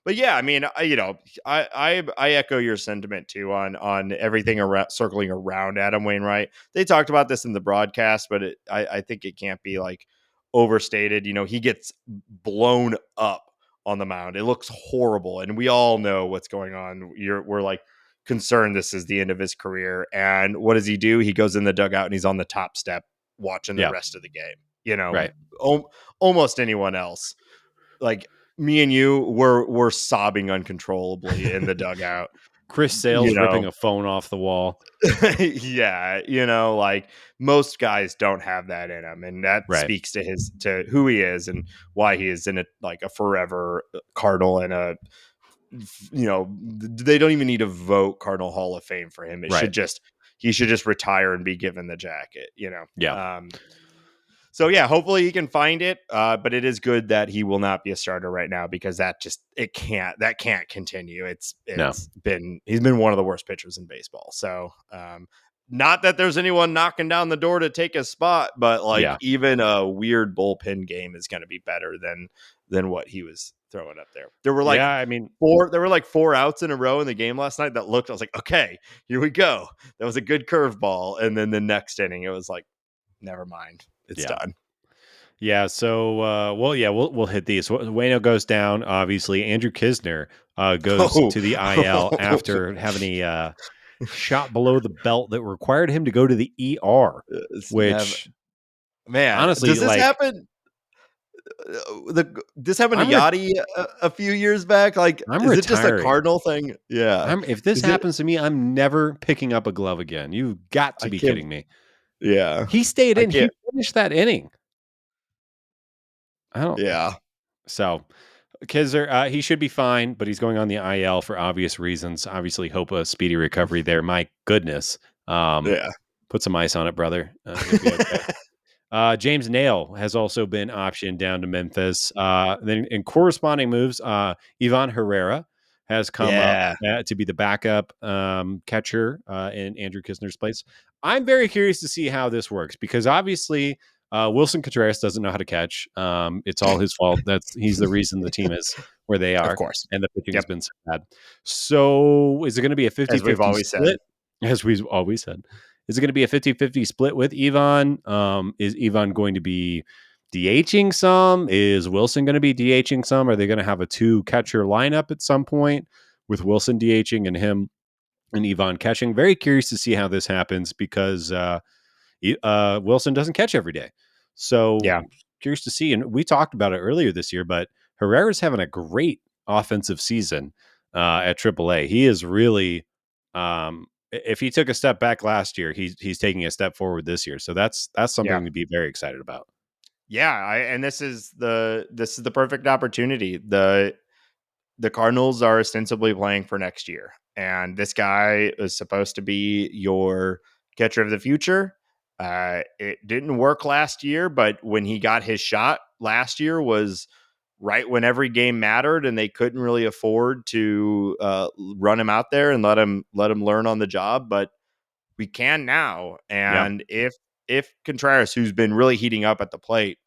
Speaker 1: But yeah, I mean, I echo your sentiment too on everything around circling around Adam Wainwright. They talked about this in the broadcast, but I think it can't be like overstated. He gets blown up on the mound. It looks horrible, and we all know what's going on. We're like concerned this is the end of his career. And what does he do? He goes in the dugout and he's on the top step watching the
Speaker 2: Yeah.
Speaker 1: rest of the game.
Speaker 2: Right.
Speaker 1: Almost anyone else, like me and you, we're sobbing uncontrollably in the dugout.
Speaker 2: Chris
Speaker 1: You
Speaker 2: Sale's ripping
Speaker 1: know,
Speaker 2: a phone off the wall.
Speaker 1: yeah, like most guys don't have that in him, and that
Speaker 2: Right.
Speaker 1: speaks to who he is and why he is in it like a forever Cardinal and a they don't even need to vote Cardinal Hall of Fame for him.
Speaker 2: Right.
Speaker 1: He should just retire and be given the jacket,
Speaker 2: Yeah.
Speaker 1: So yeah, hopefully he can find it. But it is good that he will not be a starter right now because that can't continue.
Speaker 2: No.
Speaker 1: He's been one of the worst pitchers in baseball. So not that there's anyone knocking down the door to take his spot, but like
Speaker 2: Yeah.
Speaker 1: even a weird bullpen game is going to be better than what he was throwing up there. There were like
Speaker 2: Yeah. I mean,
Speaker 1: four outs in a row in the game last night that looked. I was like, okay, here we go. That was a good curveball, and then the next inning, it was like, never mind. It's
Speaker 2: yeah.
Speaker 1: done.
Speaker 2: Yeah. So, we'll hit these. Wayno goes down. Obviously, Andrew Kisner goes to the IL after having a shot below the belt that required him to go to the ER. Which,
Speaker 1: Man,
Speaker 2: honestly,
Speaker 1: does this
Speaker 2: like,
Speaker 1: happen? This happened to
Speaker 2: I'm re-
Speaker 1: Yachty a few years back. Like,
Speaker 2: I'm
Speaker 1: is it just a
Speaker 2: retiring.
Speaker 1: Cardinal thing? Yeah.
Speaker 2: If this
Speaker 1: Is it?
Speaker 2: happens to me, I'm never picking up a glove again. You've got to
Speaker 1: I
Speaker 2: be
Speaker 1: can't.
Speaker 2: kidding me.
Speaker 1: Yeah.
Speaker 2: He stayed
Speaker 1: I
Speaker 2: in. He
Speaker 1: can't.
Speaker 2: finished that inning. I don't.
Speaker 1: Yeah.
Speaker 2: So Kizer, he should be fine, but he's going on the IL for obvious reasons. Obviously, hope a speedy recovery there. My goodness.
Speaker 1: Yeah.
Speaker 2: Put some ice on it, brother. You'll be okay. James Nail has also been optioned down to Memphis. Then in corresponding moves, Ivan Herrera has come up
Speaker 1: Yeah.
Speaker 2: to be the backup catcher in Andrew Kisner's place. I'm very curious to see how this works because obviously Wilson Contreras doesn't know how to catch. It's all his fault. He's the reason the team is where they
Speaker 1: Of
Speaker 2: are,
Speaker 1: course.
Speaker 2: and the pitching has
Speaker 1: Yep.
Speaker 2: been so bad. So is it going to be a
Speaker 1: As we've
Speaker 2: 50-50
Speaker 1: always said.
Speaker 2: split? As we've always said. Is it going to be a 50-50 split with Ivan? Is Ivan going to be DHing some? Is Wilson going to be DHing some? Are they going to have a 2-catcher lineup at some point with Wilson DHing and him and Ivan catching? Very curious to see how this happens because Wilson doesn't catch every day. So
Speaker 1: Yeah.
Speaker 2: curious to see. And we talked about it earlier this year, but Herrera's having a great offensive season at AAA. He is really, if he took a step back last year, he's taking a step forward this year. So that's
Speaker 1: Yeah.
Speaker 2: something to be very excited about.
Speaker 1: Yeah. And this is the perfect opportunity. The Cardinals are ostensibly playing for next year, and this guy is supposed to be your catcher of the future. It didn't work last year, but when he got his shot last year was right when every game mattered and they couldn't really afford to run him out there and let him learn on the job, but we can now.
Speaker 2: Yeah.
Speaker 1: And if Contreras, who's been really heating up at the plate,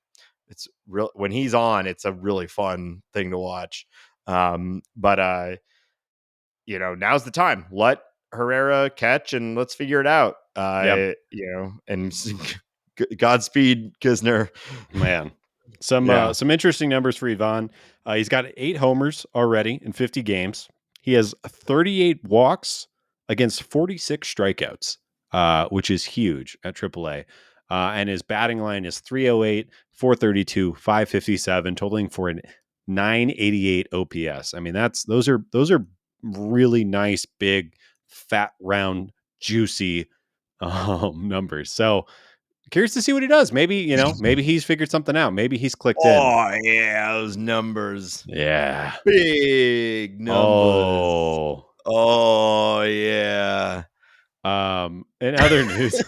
Speaker 1: it's real when he's on, it's a really fun thing to watch. But now's the time. Let Herrera catch and let's figure it out.
Speaker 2: Yeah.
Speaker 1: And Godspeed, Kisner.
Speaker 2: Man.
Speaker 1: Yeah.
Speaker 2: Some interesting numbers for Ivan. He's got 8 homers already in 50 games. He has 38 walks against 46 strikeouts, which is huge at AAA. And his batting line is 308, 432, 557, totaling for an 988 OPS. I mean, those are really nice, big, fat, round, juicy numbers. So curious to see what he does. Maybe he's figured something out. Maybe he's clicked in.
Speaker 1: Oh yeah, those numbers.
Speaker 2: Yeah.
Speaker 1: Big numbers.
Speaker 2: Oh.
Speaker 1: Oh yeah.
Speaker 2: In other news,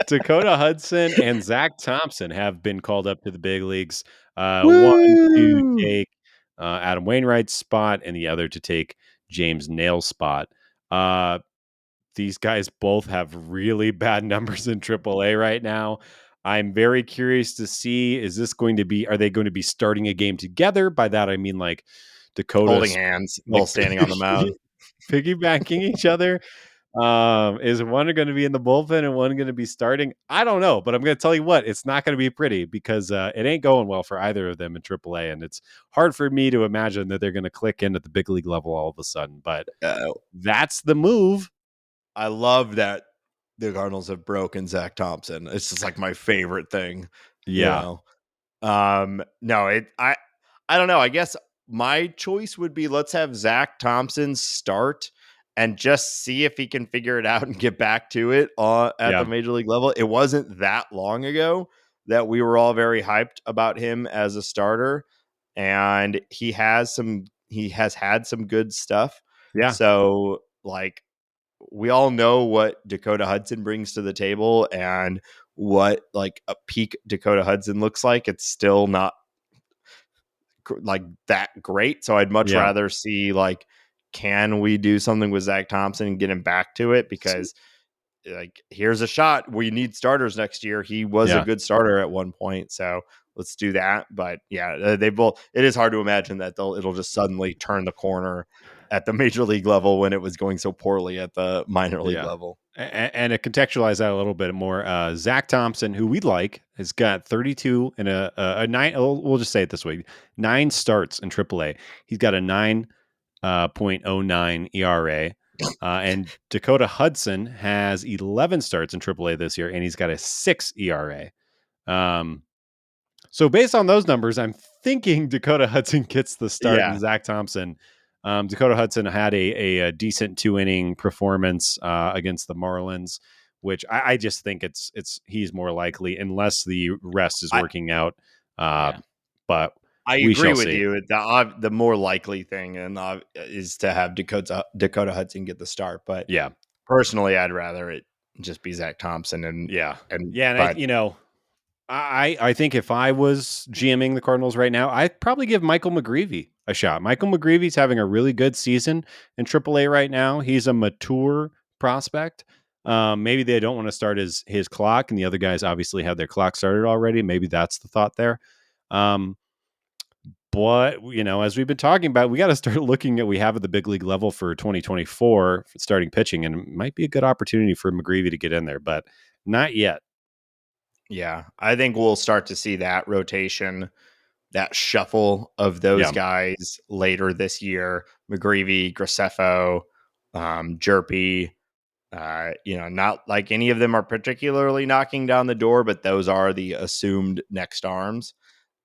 Speaker 2: Dakota Hudson and Zach Thompson have been called up to the big leagues. One to
Speaker 1: Woo!
Speaker 2: take Adam Wainwright's spot, and the other to take James Nail's spot. These guys both have really bad numbers in AAA right now. I'm very curious to see, are they going to be starting a game together? By that, I mean like
Speaker 1: Holding
Speaker 2: Dakota's
Speaker 1: hands,
Speaker 2: like
Speaker 1: both standing on the mound.
Speaker 2: piggybacking each other. Is one going to be in the bullpen and one going to be starting? I don't know, but I'm going to tell you what, it's not going to be pretty because it ain't going well for either of them in AAA. And it's hard for me to imagine that they're going to click in at the big league level all of a sudden, but that's the move.
Speaker 1: I love that the Cardinals have broken Zach Thompson. It's just like my favorite thing.
Speaker 2: Yeah.
Speaker 1: No, I don't know. I guess my choice would be let's have Zach Thompson start and just see if he can figure it out and get back to it at
Speaker 2: Yeah.
Speaker 1: the major league level. It wasn't that long ago that we were all very hyped about him as a starter, and he has had some good stuff.
Speaker 2: Yeah.
Speaker 1: So like we all know what Dakota Hudson brings to the table and what like a peak Dakota Hudson looks like. It's still not like that great. So I'd much
Speaker 2: Yeah.
Speaker 1: rather see like, can we do something with Zach Thompson and get him back to it? Because like, here's a shot. We need starters next year. He was a
Speaker 2: Yeah.
Speaker 1: good starter at one point. So let's do that. But yeah, they both, it is hard to imagine that it'll just suddenly turn the corner at the major league level when it was going so poorly at the minor league
Speaker 2: Yeah.
Speaker 1: level.
Speaker 2: And to contextualize that a little bit more, Zach Thompson, who we like, has got 32 and a 9. We'll just say it this way: 9 starts in AAA. He's got a 9.09 ERA. And Dakota Hudson has 11 starts in AAA this year, and he's got a 6 ERA. So based on those numbers, I'm thinking Dakota Hudson gets the start and
Speaker 1: Yeah.
Speaker 2: Zach Thompson. Dakota Hudson had a decent 2-inning performance against the Marlins, which I just think he's more likely unless the rest is working out. But
Speaker 1: I
Speaker 2: we
Speaker 1: agree
Speaker 2: shall
Speaker 1: with
Speaker 2: see.
Speaker 1: you. The more likely thing is to have Dakota Hudson get the start. But
Speaker 2: Yeah,
Speaker 1: personally, I'd rather it just be Zach Thompson. And
Speaker 2: And I think if I was GMing the Cardinals right now, I'd probably give Michael McGreevy a shot. Michael McGreevy's having a really good season in AAA right now. He's a mature prospect. Maybe they don't want to start his clock, and the other guys obviously have their clock started already. Maybe that's the thought there. But as we've been talking about, we got to start looking at what we have at the big league level for 2024 for starting pitching, and it might be a good opportunity for McGreevy to get in there, but not yet.
Speaker 1: Yeah, I think we'll start to see that rotation, that shuffle of those guys later this year. McGreevy, Graceffo, Jerpy. Not like any of them are particularly knocking down the door, but those are the assumed next arms.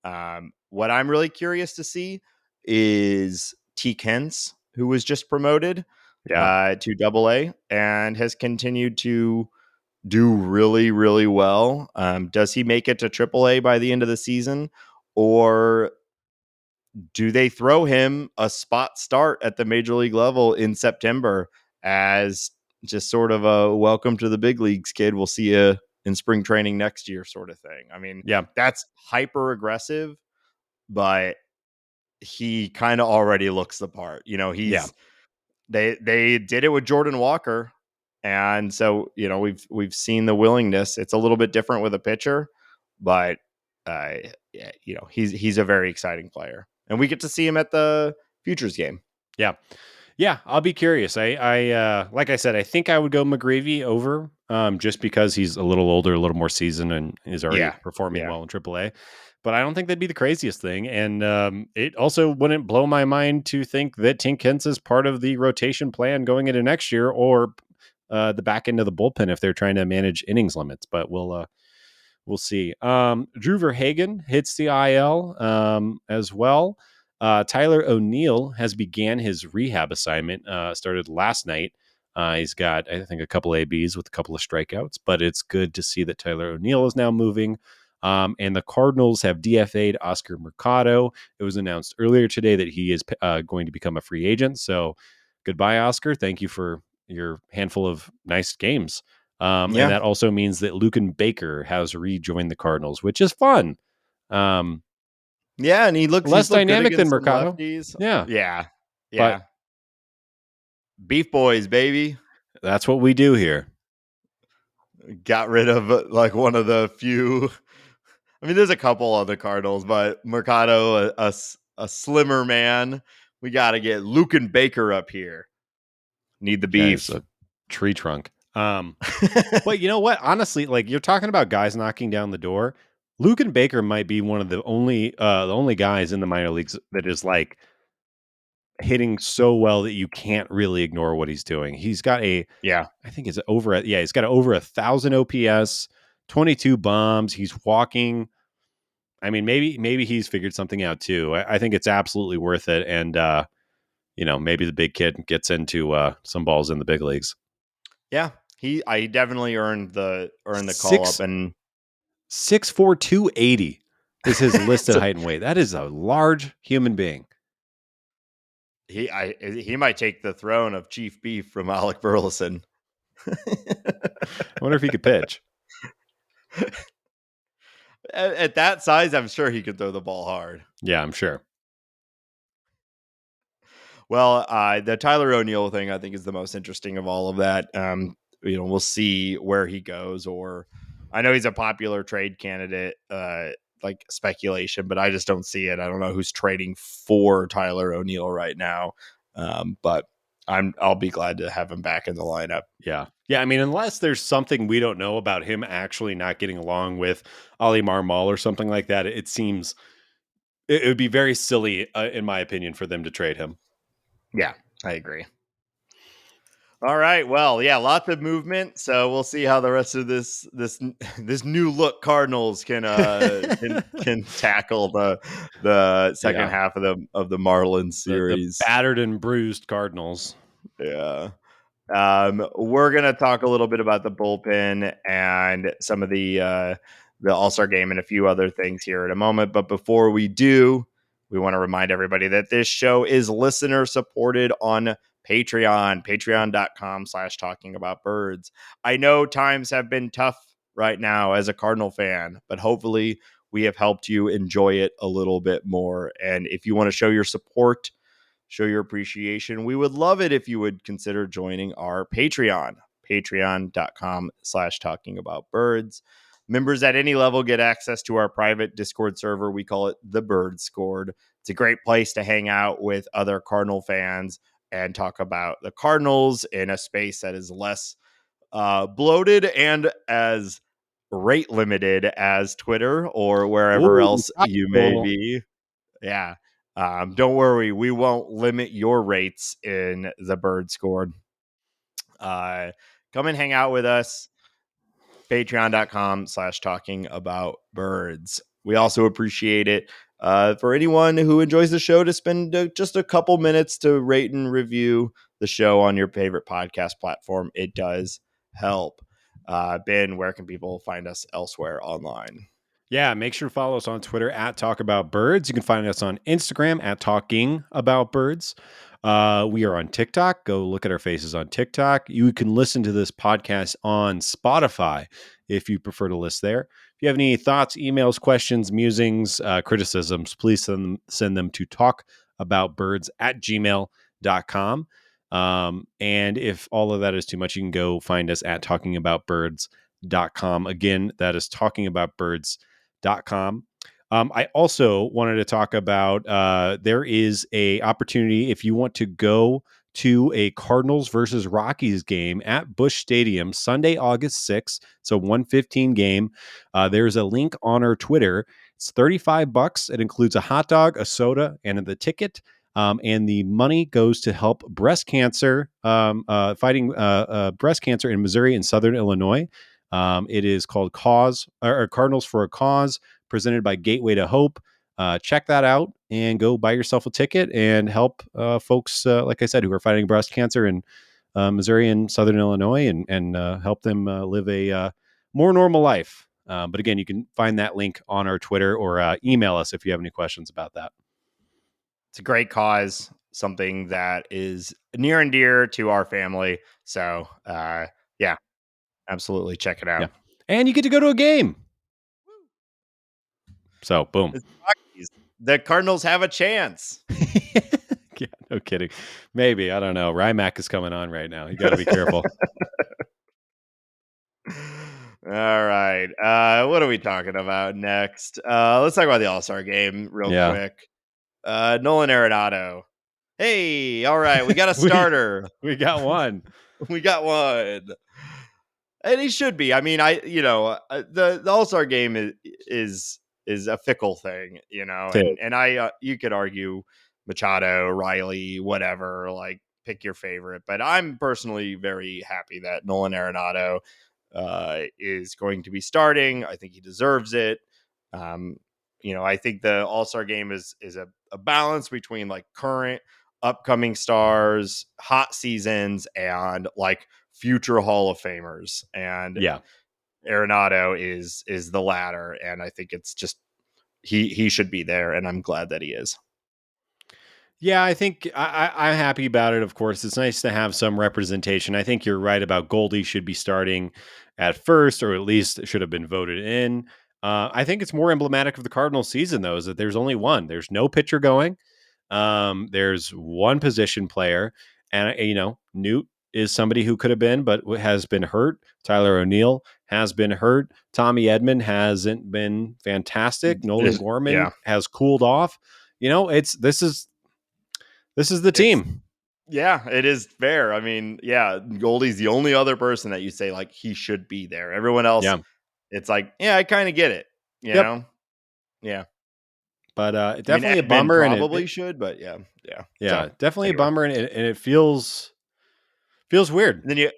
Speaker 1: What I'm really curious to see is T. Kent's, who was just promoted to AA and has continued to do really, really well. Does he make it to AAA by the end of the season, or do they throw him a spot start at the major league level in September as just sort of a welcome to the big leagues, kid? We'll see you in spring training next year sort of thing. I mean, that's hyper aggressive, but he kind of already looks the part.
Speaker 2: Yeah.
Speaker 1: They did it with Jordan Walker, and so we've seen the willingness. It's a little bit different with a pitcher, but yeah, he's a very exciting player, and we get to see him at the Futures game.
Speaker 2: Yeah. Yeah, I'll be curious. I like I said, I think I would go McGreevy over, just because he's a little older, a little more seasoned, and is already
Speaker 1: Yeah,
Speaker 2: performing
Speaker 1: yeah,
Speaker 2: well in AAA. But I don't think that'd be the craziest thing. And it also wouldn't blow my mind to think that Tink Hence is part of the rotation plan going into next year, or the back end of the bullpen if they're trying to manage innings limits. But we'll see. Drew Verhagen hits the IL as well. Tyler O'Neill has began his rehab assignment. Started last night. He's got, I think, a couple ABs with a couple of strikeouts, but it's good to see that Tyler O'Neill is now moving. And the Cardinals have DFA'd Oscar Mercado. It was announced earlier today that he is going to become a free agent. So goodbye, Oscar. Thank you for your handful of nice games. And
Speaker 1: yeah,
Speaker 2: that also means that Lucan Baker has rejoined the Cardinals, which is fun. Um,
Speaker 1: yeah. And
Speaker 2: Less
Speaker 1: he's looked good
Speaker 2: dynamic than
Speaker 1: against some
Speaker 2: Mercado.
Speaker 1: lefties.
Speaker 2: Yeah,
Speaker 1: Yeah,
Speaker 2: but
Speaker 1: yeah. Beef Boys, baby.
Speaker 2: that's what we do here.
Speaker 1: Got rid of like one of the few. I mean, there's a couple other Cardinals, but Mercado, a slimmer man. We got to get Lucan Baker up here. Need the
Speaker 2: Guy's
Speaker 1: beef.
Speaker 2: a tree trunk. But you know what? Honestly, like you're talking about guys knocking down the door. Lucan Baker might be one of the only guys in the minor leagues that is like hitting so well that you can't really ignore what he's doing. He's got
Speaker 1: Yeah.
Speaker 2: I think it's he's got over 1,000 OPS, 22 bombs. He's walking. I mean, maybe he's figured something out too. I think it's absolutely worth it. And, maybe the big kid gets into some balls in the big leagues.
Speaker 1: Yeah. I definitely earned the call up,
Speaker 2: Six,
Speaker 1: and
Speaker 2: 6'4", 280 is his listed
Speaker 1: so
Speaker 2: height and weight. That is a large human being.
Speaker 1: he might take the throne of Chief Beef from Alec Burleson.
Speaker 2: I wonder if he could pitch.
Speaker 1: At that size, I'm sure he could throw the ball hard.
Speaker 2: Yeah, I'm sure.
Speaker 1: Well, the Tyler O'Neill thing, I think, is the most interesting of all of that. We'll see where he goes, or I know he's a popular trade candidate, like speculation, but I just don't see it. I don't know who's trading for Tyler O'Neill right now. But I'll be glad to have him back in the lineup.
Speaker 2: Yeah. Yeah. I mean, unless there's something we don't know about him actually not getting along with Ali Marmol or something like that, it seems it would be very silly, in my opinion, for them to trade him.
Speaker 1: Yeah, I agree. All right. Well, yeah, lots of movement. So we'll see how the rest of this new look Cardinals can tackle the second half of the Marlins
Speaker 2: The
Speaker 1: series.
Speaker 2: battered and bruised Cardinals.
Speaker 1: Yeah. We're gonna talk a little bit about the bullpen and some of the All-Star game and a few other things here in a moment. But before we do, we want to remind everybody that this show is listener supported on Patreon, patreon.com/talkingaboutbirds. I know times have been tough right now as a Cardinal fan, but hopefully we have helped you enjoy it a little bit more. And if you want to show your support, show your appreciation, we would love it if you would consider joining our Patreon, patreon.com/talkingaboutbirds. Members at any level get access to our private Discord server. We call it the Bird Scored. It's a great place to hang out with other Cardinal fans and talk about the Cardinals in a space that is less bloated and as rate limited as Twitter or wherever
Speaker 2: Ooh,
Speaker 1: else you may be. Yeah. Don't worry, we won't limit your rates in the Bird Scored. Come and hang out with us. Patreon.com/talking about birds. We also appreciate it for anyone who enjoys the show to spend just a couple minutes to rate and review the show on your favorite podcast platform. It does help. Ben, where can people find us elsewhere online?
Speaker 2: Yeah, make sure to follow us on Twitter at Talk About Birds. You can find us on Instagram at Talking About Birds. We are on TikTok. Go look at our faces on TikTok. You can listen to this podcast on Spotify if you prefer to list there. If you have any thoughts, emails, questions, musings, criticisms, please send them to talkaboutbirds@gmail.com. And if all of that is too much, you can go find us at talkingaboutbirds.com. Again, that is talkingaboutbirds.com. I also wanted to talk about there is a opportunity if you want to go to a Cardinals versus Rockies game at Busch Stadium Sunday, August 6th. So 1:15 game. There's a link on our Twitter. It's $35. It includes a hot dog, a soda, and the ticket. And the money goes to help breast cancer, fighting breast cancer in Missouri and Southern Illinois. It is called Cardinals for a Cause, presented by Gateway to Hope. Check that out and go buy yourself a ticket and help folks, like I said, who are fighting breast cancer in Missouri and Southern Illinois, and help them live a more normal life. But again, you can find that link on our Twitter or email us if you have any questions about that.
Speaker 1: It's a great cause, something that is near and dear to our family. So, yeah, absolutely check it out.
Speaker 2: Yeah. And you get to go to a game. So, boom.
Speaker 1: The Cardinals have a chance.
Speaker 2: Yeah, no kidding. Maybe. I don't know. Rymack is coming on right now. You got to be careful.
Speaker 1: All right. What are we talking about next? Let's talk about the All-Star game real quick. Nolan Arenado. Hey, all right. We got a starter.
Speaker 2: we got one.
Speaker 1: We got one. And he should be. I mean, the All-Star game is a fickle thing, and you could argue Machado, Riley, whatever, like pick your favorite, but I'm personally very happy that Nolan Arenado is going to be starting. I think he deserves it. I think the All-Star game is a balance between like current upcoming stars, hot seasons, and like future Hall of Famers. And Arenado is the latter, and I think it's just he should be there, and I'm glad that he is.
Speaker 2: Yeah, I think I'm happy about it. Of course, it's nice to have some representation. I think you're right about Goldie should be starting at first, or at least should have been voted in. I think it's more emblematic of the Cardinals season, though, is that there's only one. There's no pitcher going. There's one position player, and Newt is somebody who could have been, but has been hurt. Tyler O'Neill has been hurt. Tommy Edman hasn't been fantastic. Nolan Gorman has cooled off. This is the team.
Speaker 1: Yeah, it is fair. I mean, Goldie's the only other person that you say like he should be there. Everyone else, it's like, I kind of get it. You know? Yeah.
Speaker 2: But definitely a bummer.
Speaker 1: Probably should, but yeah.
Speaker 2: So, definitely a bummer, and it feels weird.
Speaker 1: And then you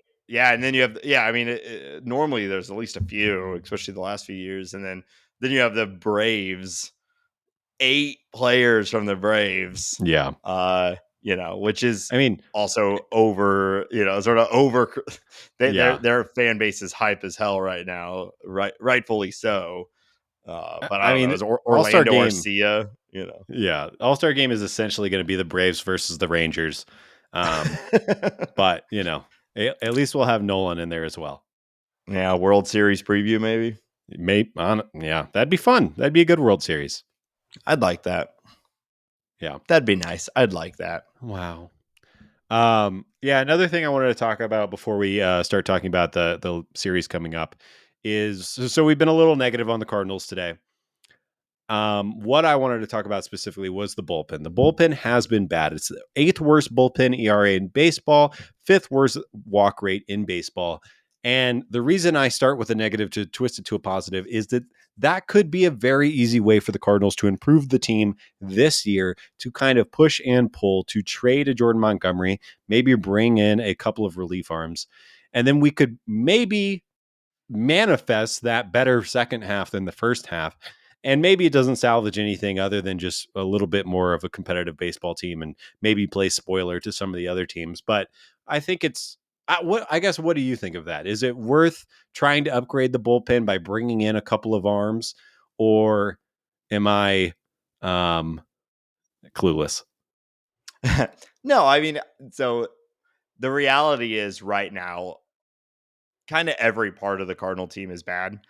Speaker 1: have I mean, normally there's at least a few, especially the last few years, and then you have the Braves, 8 players from the Braves. Which is,
Speaker 2: I mean,
Speaker 1: also over, sort of over. Their fan base is hype as hell right now, rightfully so. But I mean, Orlando Arcia,
Speaker 2: Yeah, All-Star game is essentially going to be the Braves versus the Rangers. But at least we'll have Nolan in there as well.
Speaker 1: Yeah, World Series preview maybe.
Speaker 2: That'd be fun. That'd be a good World Series.
Speaker 1: I'd like that.
Speaker 2: Yeah,
Speaker 1: that'd be nice. I'd like that.
Speaker 2: Wow. Another thing I wanted to talk about before we start talking about the series coming up is, so we've been a little negative on the Cardinals today. What I wanted to talk about specifically was the bullpen. The bullpen has been bad. It's the 8th worst bullpen ERA in baseball, 5th worst walk rate in baseball. And the reason I start with a negative to twist it to a positive is that could be a very easy way for the Cardinals to improve the team this year, to kind of push and pull, to trade a Jordan Montgomery, maybe bring in a couple of relief arms. And then we could maybe manifest that better second half than the first half. And maybe it doesn't salvage anything other than just a little bit more of a competitive baseball team, and maybe play spoiler to some of the other teams. But I think it's, what do you think of that? Is it worth trying to upgrade the bullpen by bringing in a couple of arms, or am I clueless?
Speaker 1: No, I mean, so the reality is right now, kind of every part of the Cardinal team is bad.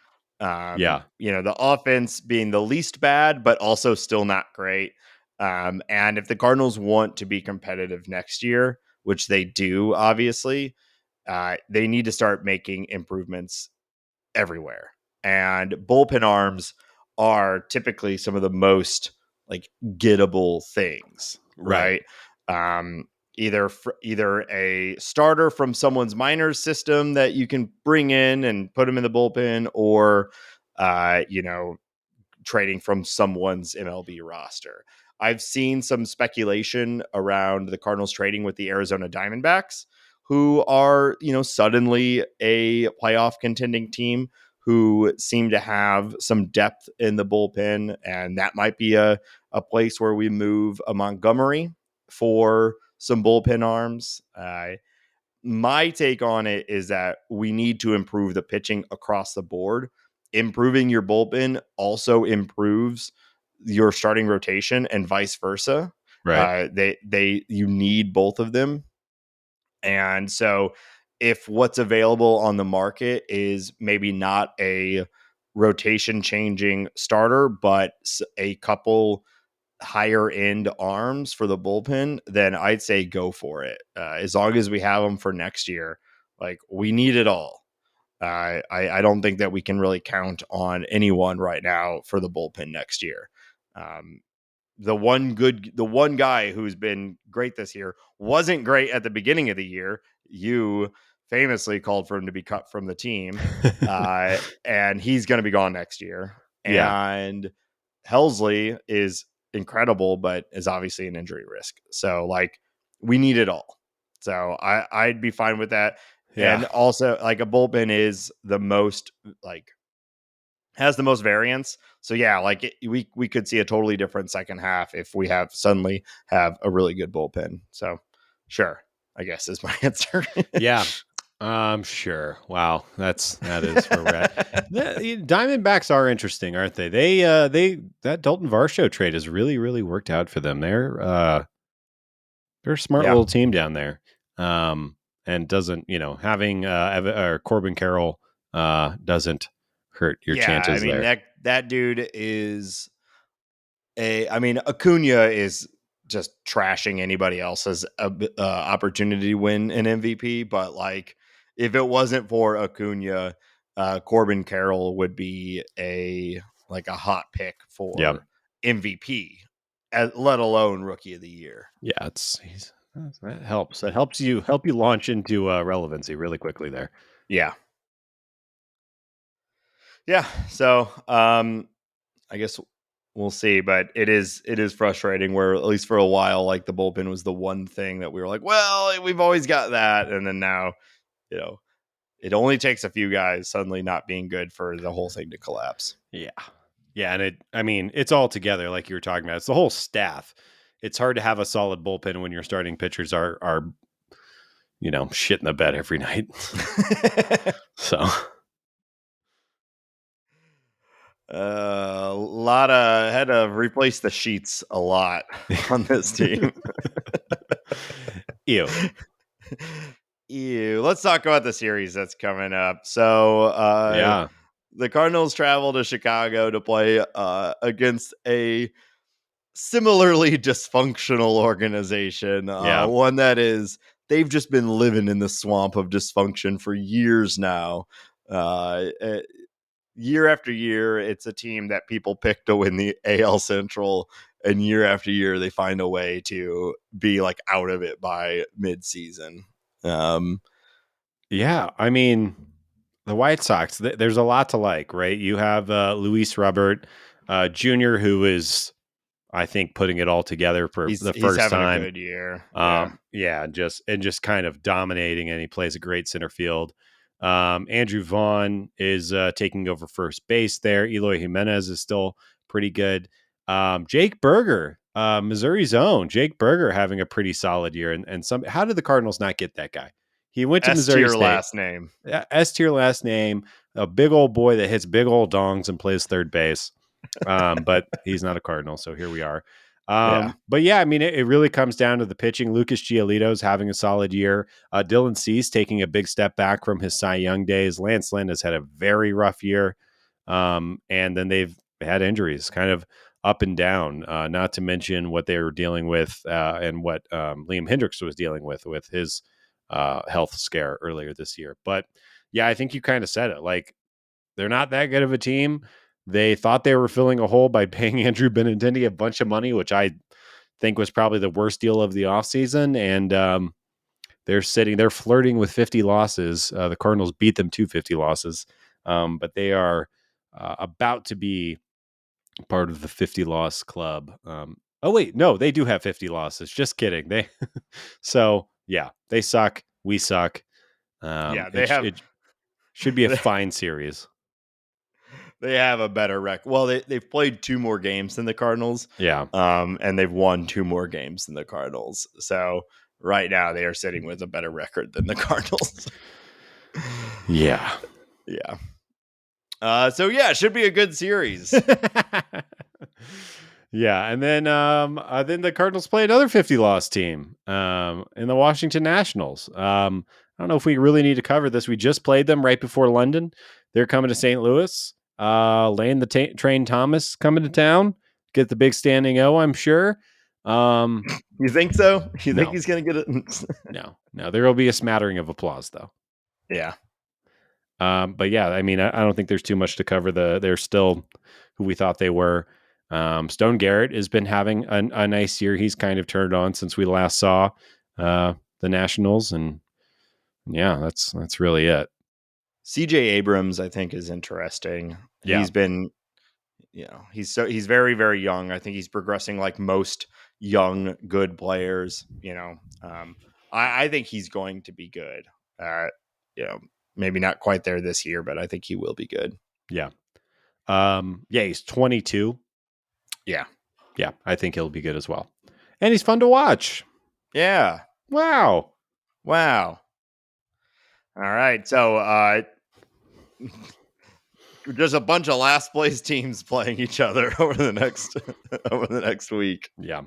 Speaker 2: Yeah.
Speaker 1: The offense being the least bad, but also still not great. And if the Cardinals want to be competitive next year, which they do, obviously, they need to start making improvements everywhere. And bullpen arms are typically some of the most like gettable things, right? Um, either a starter from someone's minor system that you can bring in and put them in the bullpen, or uh, you know, trading from someone's MLB roster. I've seen some speculation around the Cardinals trading with the Arizona Diamondbacks, who are, suddenly a playoff contending team who seem to have some depth in the bullpen. And that might be a place where we move a Montgomery for some bullpen arms. My take on it is that we need to improve the pitching across the board. Improving your bullpen also improves your starting rotation and vice versa.
Speaker 2: Right.
Speaker 1: You need both of them. And so if what's available on the market is maybe not a rotation changing starter, but a couple higher end arms for the bullpen, then I'd say go for it. As long as we have them for next year, like we need it all. I don't think that we can really count on anyone right now for the bullpen next year. Um, the one guy who's been great this year wasn't great at the beginning of the year. You famously called for him to be cut from the team, and he's going to be gone next year.
Speaker 2: Yeah.
Speaker 1: And Helsley is incredible, but is obviously an injury risk. So like we need it all. So I'd be fine with that.
Speaker 2: Yeah.
Speaker 1: And also like a bullpen is the most like has the most variance. So yeah, like we could see a totally different second half if we suddenly have a really good bullpen. So sure, I guess is my answer.
Speaker 2: Yeah. Sure. Wow. That is where we're at. The Diamondbacks are interesting, aren't they? That Dalton Varsho trade has really, really worked out for them. They're a smart
Speaker 1: Yeah.
Speaker 2: little team down there. And doesn't, having or Corbin Carroll doesn't hurt your
Speaker 1: Yeah, I
Speaker 2: chances
Speaker 1: mean
Speaker 2: there.
Speaker 1: that dude is Acuna is just trashing anybody else's opportunity to win an MVP. But like, if it wasn't for Acuna, Corbin Carroll would be a hot pick
Speaker 2: Yeah.
Speaker 1: for MVP, let alone Rookie of the Year.
Speaker 2: Yeah. That helps. That help you launch into relevancy really quickly there.
Speaker 1: Yeah, yeah. So, I guess we'll see, but it is frustrating where at least for a while, like the bullpen was the one thing that we were like, well, we've always got that, and then now, it only takes a few guys suddenly not being good for the whole thing to collapse.
Speaker 2: Yeah. Yeah. And it's all together, like you were talking about. It's the whole staff. It's hard to have a solid bullpen when your starting pitchers are shit in the bed every night. So
Speaker 1: Had to replace the sheets a lot on this team.
Speaker 2: Ew.
Speaker 1: Ew. Let's talk about the series that's coming up. So,
Speaker 2: Yeah.
Speaker 1: the Cardinals travel to Chicago to play against a similarly dysfunctional organization.
Speaker 2: Yeah.
Speaker 1: One that they've just been living in the swamp of dysfunction for years now. Year after year, it's a team that people pick to win the AL Central, and year after year, they find a way to be like out of it by mid-season.
Speaker 2: Yeah. I mean, the White Sox, there's a lot to like, right? You have Luis Robert Jr., who is, I think, putting it all together for the
Speaker 1: He's
Speaker 2: first
Speaker 1: having a
Speaker 2: time.
Speaker 1: good year.
Speaker 2: Just kind of dominating, and he plays a great center field. Andrew Vaughn is taking over first base there. Eloy Jimenez is still pretty good. Jake Berger, Missouri's own Jake Berger, having a pretty solid year. And how did the Cardinals not get that guy? He went to
Speaker 1: S
Speaker 2: Missouri
Speaker 1: tier
Speaker 2: State.
Speaker 1: last name.
Speaker 2: S tier last name. A big old boy that hits big old dongs and plays third base. But he's not a Cardinal, so here we are.
Speaker 1: Yeah.
Speaker 2: But yeah, I mean, it really comes down to the pitching. Lucas Giolito's having a solid year. Dylan Cease taking a big step back from his Cy Young days. Lance Lynn has had a very rough year. And then they've had injuries kind of up and down, not to mention what they were dealing with and what Liam Hendricks was dealing with his health scare earlier this year. But yeah, I think you kind of said it. Like, they're not that good of a team. They thought they were filling a hole by paying Andrew Benintendi a bunch of money, which I think was probably the worst deal of the offseason. And they're flirting with 50 losses. The Cardinals beat them to 50 losses, but they are about to be part of the 50 loss club. Oh wait, no, they do have 50 losses. Just kidding. They so yeah, they suck. We suck.
Speaker 1: Yeah,
Speaker 2: It should be a fine series.
Speaker 1: they have a better record. Well, they've played 2 more games than the Cardinals.
Speaker 2: Yeah.
Speaker 1: And they've won 2 more games than the Cardinals. So right now they are sitting with a better record than the Cardinals.
Speaker 2: Yeah.
Speaker 1: Yeah. So yeah, it should be a good series.
Speaker 2: Yeah, and then the Cardinals play another 50 loss team in the Washington Nationals. I don't know if we really need to cover this. We just played them right before London. They're coming to St. Louis. Lane the Train Thomas coming to town. Get the big standing O, I'm sure.
Speaker 1: You think so? You think
Speaker 2: No.
Speaker 1: he's going to get it?
Speaker 2: No. There will be a smattering of applause though.
Speaker 1: Yeah.
Speaker 2: But yeah, I mean, I don't think there's too much to cover. They're still who we thought they were. Stone Garrett has been having a nice year. He's kind of turned on since we last saw the Nationals, and yeah, that's really it.
Speaker 1: CJ Abrams, I think, is interesting.
Speaker 2: Yeah.
Speaker 1: He's been, he's very, very young. I think he's progressing like most young, good players. I think he's going to be good. Maybe not quite there this year, but I think he will be good.
Speaker 2: Yeah. Yeah, he's 22.
Speaker 1: Yeah.
Speaker 2: Yeah, I think he'll be good as well. And he's fun to watch.
Speaker 1: Yeah.
Speaker 2: Wow.
Speaker 1: Wow. All right. So just a bunch of last place teams playing each other over the next week.
Speaker 2: Yeah.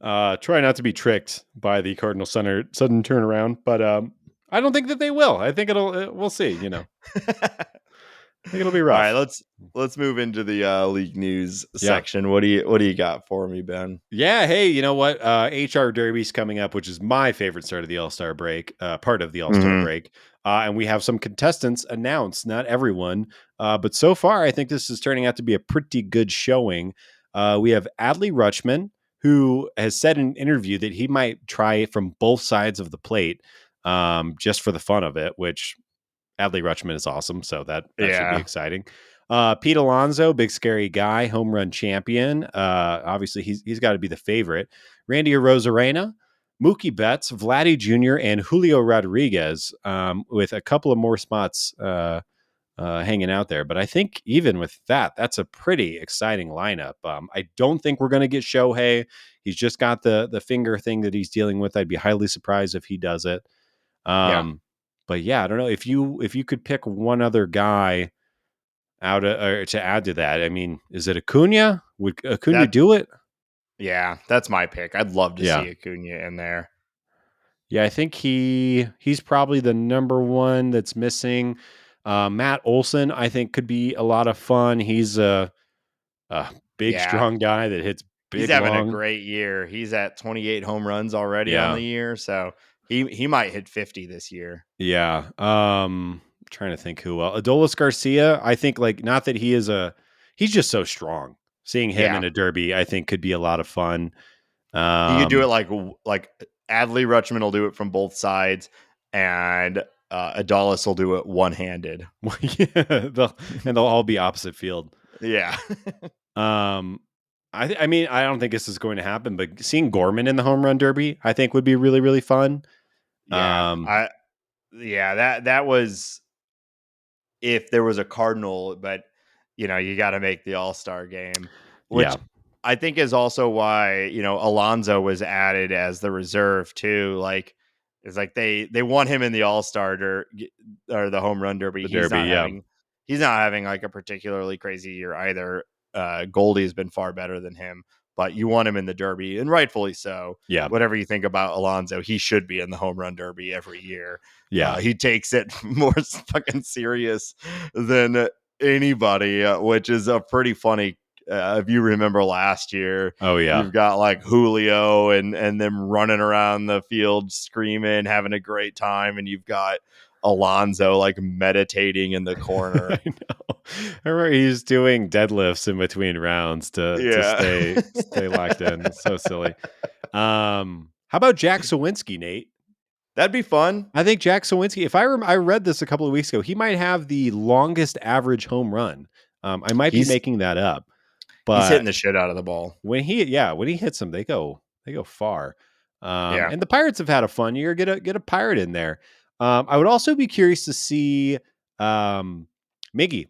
Speaker 2: Try not to be tricked by the Cardinal sudden turnaround, but I don't think that they will. I think we'll see, I think it'll be rough.
Speaker 1: All right, let's move into the league news section.
Speaker 2: Yeah.
Speaker 1: What do you got for me, Ben?
Speaker 2: Yeah, hey, you know what? HR Derby's coming up, which is my favorite start of the All-Star break, part of the All-Star break. And we have some contestants announced, not everyone. But so far, I think this is turning out to be a pretty good showing. We have Adley Rutschman, who has said in an interview that he might try from both sides of the plate just for the fun of it, which Adley Rutschman is awesome. So that should be exciting. Pete Alonso, big scary guy, home run champion. Obviously, he's got to be the favorite. Randy Arozarena, Mookie Betts, Vladdy Jr., and Julio Rodriguez, with a couple of more spots hanging out there. But I think even with that, that's a pretty exciting lineup. I don't think we're going to get Shohei. He's just got the finger thing that he's dealing with. I'd be highly surprised if he does it. But yeah, I don't know if you could pick one other guy out or to add to that. I mean, is it Acuna? Would Acuna do it?
Speaker 1: Yeah, that's my pick. I'd love to see Acuna in there.
Speaker 2: Yeah, I think he's probably the number one that's missing. Matt Olson, I think, could be a lot of fun. He's a big, strong guy that hits big.
Speaker 1: He's having
Speaker 2: long.
Speaker 1: a great year. He's at 28 home runs already on the year, so he might hit 50 this year.
Speaker 2: Yeah. Trying to think who else. Adolis Garcia, I think, like, not that he's just so strong. Seeing him in a derby, I think, could be a lot of fun.
Speaker 1: He could do it like Adley Rutschman will do it from both sides, and Adolis will do it one-handed.
Speaker 2: They'll all be opposite field.
Speaker 1: Yeah.
Speaker 2: I mean, I don't think this is going to happen, but seeing Gorman in the home run derby, I think would be really, really fun.
Speaker 1: Yeah. That was if there was a Cardinal, but you got to make the All-Star game, which I think is also why, Alonso was added as the reserve too. Like, it's like they want him in the All-Star or the home run derby. He's not having like a particularly crazy year either. Goldie has been far better than him, but you want him in the Derby, and rightfully so.
Speaker 2: Yeah.
Speaker 1: Whatever you think about Alonso, he should be in the home run Derby every year.
Speaker 2: Yeah.
Speaker 1: He takes it more fucking serious than anybody, which is a pretty funny. If you remember last year,
Speaker 2: Oh yeah.
Speaker 1: you've got like Julio and them running around the field screaming, having a great time, and you've got Alonso like meditating in the corner.
Speaker 2: I know. I remember he's doing deadlifts in between rounds to
Speaker 1: Yeah.
Speaker 2: stay locked in. It's so silly. How about Jack Sawinski, Nate?
Speaker 1: That'd be fun.
Speaker 2: I think Jack Sawinski, if I read this a couple of weeks ago, he might have the longest average home run. I might be
Speaker 1: He's
Speaker 2: making that up,
Speaker 1: he's hitting
Speaker 2: but
Speaker 1: the shit out of the ball.
Speaker 2: when he hits them, they go far.
Speaker 1: Yeah.
Speaker 2: And the Pirates have had a fun year. Get a Pirate in there. I would also be curious to see Miggy,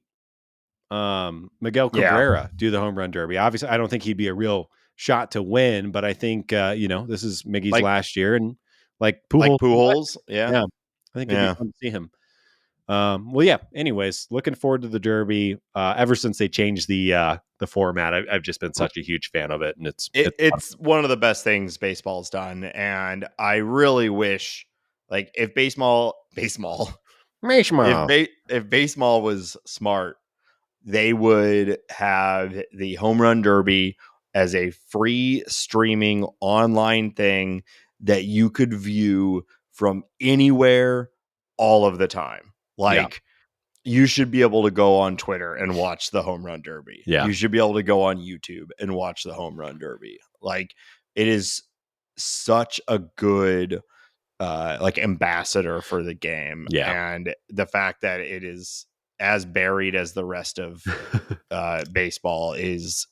Speaker 2: Miguel
Speaker 1: Yeah.
Speaker 2: Cabrera do the home run derby. Obviously, I don't think he'd be a real shot to win, but I think this is Miggy's
Speaker 1: Like
Speaker 2: last year, and like
Speaker 1: like
Speaker 2: Pujols,
Speaker 1: Pujols. Yeah.
Speaker 2: yeah, I think it'd be
Speaker 1: Yeah.
Speaker 2: fun to see him. Well, yeah. Anyways, looking forward to the Derby. Ever since they changed the format, I've just been such a huge fan of it, and it's
Speaker 1: It's one of the best things baseball's done, and I really wish, like, if baseball, if baseball was smart, they would have the home run derby as a free streaming online thing that you could view from anywhere all of the time. Like, you should be able to go on Twitter and watch the home run derby.
Speaker 2: Yeah.
Speaker 1: You should be able to go on YouTube and watch the home run derby. Like, it is such a good like ambassador for the game.
Speaker 2: Yeah.
Speaker 1: And the fact that it is as buried as the rest of baseball is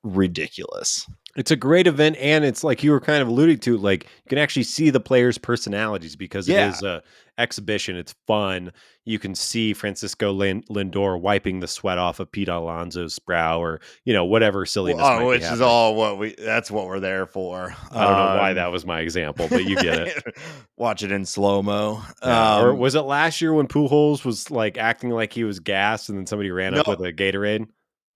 Speaker 1: ridiculous.
Speaker 2: It's a great event, and it's like you were kind of alluding to, like you can actually see the players' personalities because it is a exhibition. It's fun. You can see Francisco Lindor wiping the sweat off of Pete Alonso's brow, or whatever silliness might
Speaker 1: Which
Speaker 2: be
Speaker 1: is
Speaker 2: happening.
Speaker 1: all that's what we're there for.
Speaker 2: I don't know why that was my example, but you get it.
Speaker 1: Watch it in slow-mo.
Speaker 2: Or was it last year when Pujols was like acting like he was gassed, and then somebody ran up with a Gatorade?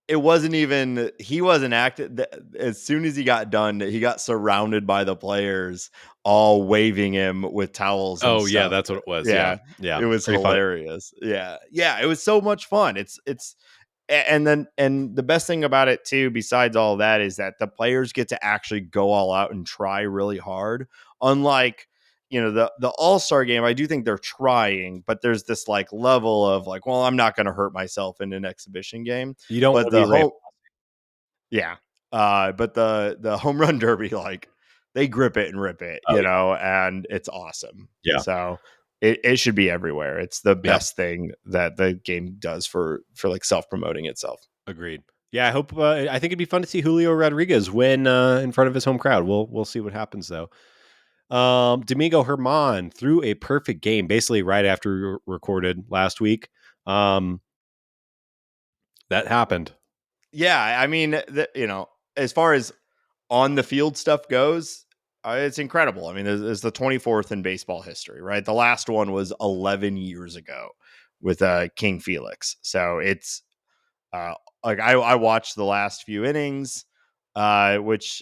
Speaker 1: It wasn't even, he wasn't acting. As soon as he got done, he got surrounded by the players all waving him with towels. And
Speaker 2: Oh, yeah,
Speaker 1: stuff.
Speaker 2: that's what it was. Yeah.
Speaker 1: It was
Speaker 2: Pretty
Speaker 1: hilarious. Fun. Yeah. It was so much fun. And the best thing about it too, besides all that, is that the players get to actually go all out and try really hard. Unlike, the All-Star game, I do think they're trying, but there's this like level of like, well, I'm not going to hurt myself in an exhibition game.
Speaker 2: You don't
Speaker 1: But
Speaker 2: want to be Ray.
Speaker 1: Yeah. But the home run derby, like, they grip it and rip it, and it's awesome.
Speaker 2: Yeah.
Speaker 1: So it should be everywhere. It's the best thing that the game does for like self-promoting itself.
Speaker 2: Agreed. Yeah, I think it'd be fun to see Julio Rodriguez win in front of his home crowd. We'll see what happens though. Domingo Germán threw a perfect game basically right after we recorded last week. That happened.
Speaker 1: Yeah, I mean, as far as on the field stuff goes, it's incredible. I mean, it's the 24th in baseball history, right? The last one was 11 years ago with King Felix. So it's like I watched the last few innings, which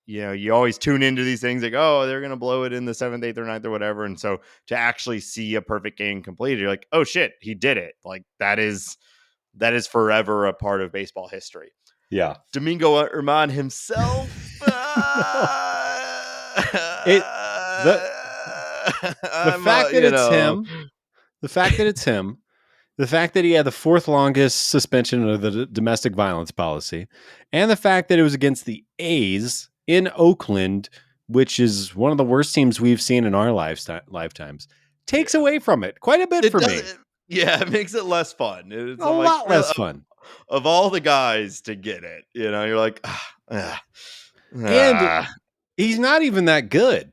Speaker 1: you always tune into these things like, oh, they're gonna blow it in the 7th, 8th, or 9th or whatever. And so to actually see a perfect game completed, you're like, oh shit, he did it. Like that is forever a part of baseball history.
Speaker 2: Yeah.
Speaker 1: Domingo Germán himself.
Speaker 2: The fact that it's him, the fact that he had the 4th longest suspension of the domestic violence policy, and the fact that it was against the A's in Oakland, which is one of the worst teams we've seen in our lifetimes, takes away from it quite a bit for me.
Speaker 1: Yeah, it makes it less fun. It's
Speaker 2: a lot less fun.
Speaker 1: Of all the guys to get it, you're like,
Speaker 2: and he's not even that good.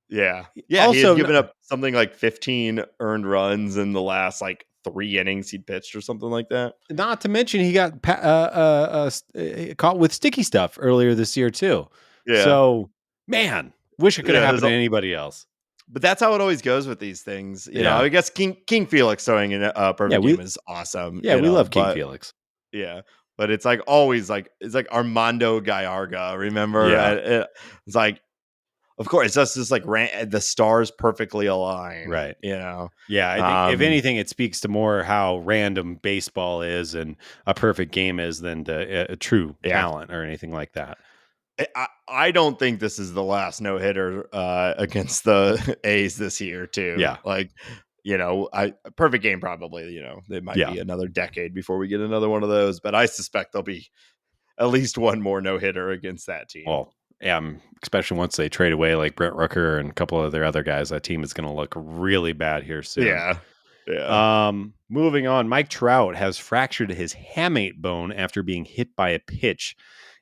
Speaker 1: Yeah. Also, he had given up something like 15 earned runs in the last like 3 innings he'd pitched or something like that.
Speaker 2: Not to mention he got caught with sticky stuff earlier this year too. Yeah. So, man, wish it could have happened to anybody else.
Speaker 1: But that's how it always goes with these things. You know, I guess King Felix throwing in a perfect game is awesome.
Speaker 2: Yeah, we love King Felix.
Speaker 1: Yeah. but it's like always like it's like Armando Gallarga. Remember?
Speaker 2: Yeah.
Speaker 1: It's like, of course, it's just like the stars perfectly align.
Speaker 2: Right.
Speaker 1: You know.
Speaker 2: Yeah, I think if anything, it speaks to more how random baseball is and a perfect game is than a true
Speaker 1: Yeah.
Speaker 2: talent or anything like that.
Speaker 1: I don't think this is the last no hitter against the A's this year, too.
Speaker 2: Yeah.
Speaker 1: Like, a perfect game probably. It might be another decade before we get another one of those, but I suspect there'll be at least one more no hitter against that team.
Speaker 2: Well, especially once they trade away like Brent Rooker and a couple of their other guys, that team is going to look really bad here soon.
Speaker 1: Yeah.
Speaker 2: Moving on, Mike Trout has fractured his hamate bone after being hit by a pitch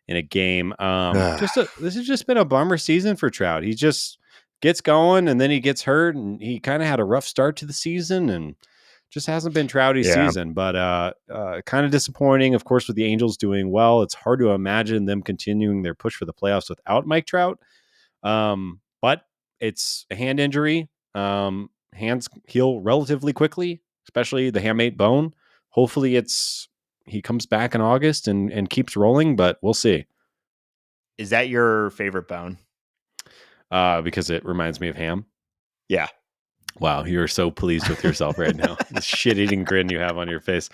Speaker 2: in a game. This has just been a bummer season for Trout. He just gets going and then he gets hurt, and he kind of had a rough start to the season and just hasn't been Trouty's season, but kind of disappointing. Of course, with the Angels doing well, it's hard to imagine them continuing their push for the playoffs without Mike Trout. But it's a hand injury. Hands heal relatively quickly, especially the hamate bone. Hopefully he comes back in August and keeps rolling, but we'll see.
Speaker 1: Is that your favorite bone?
Speaker 2: Because it reminds me of ham.
Speaker 1: Yeah.
Speaker 2: Wow, you're so pleased with yourself right now. The shit-eating grin you have on your face.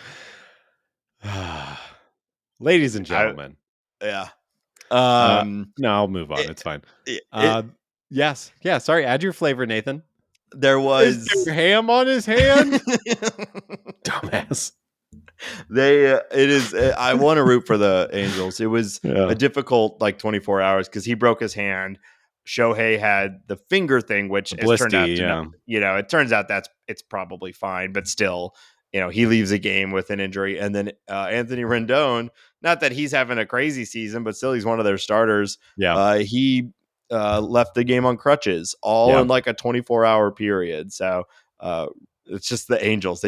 Speaker 2: Ladies and gentlemen.
Speaker 1: Yeah.
Speaker 2: No, I'll move on. It's fine. Yes. Yeah, sorry. Add your flavor, Nathan.
Speaker 1: There was...
Speaker 2: Is there ham on his hand? Dumbass.
Speaker 1: I want to root for the Angels. It was a difficult 24 hours because he broke his hand. Shohei had the finger thing, which has turned out to it turns out it's probably fine, but still, he leaves a game with an injury. And then Anthony Rendon, not that he's having a crazy season, but still he's one of their starters.
Speaker 2: Yeah.
Speaker 1: He left the game on crutches all in like a 24-hour period. So it's just the Angels.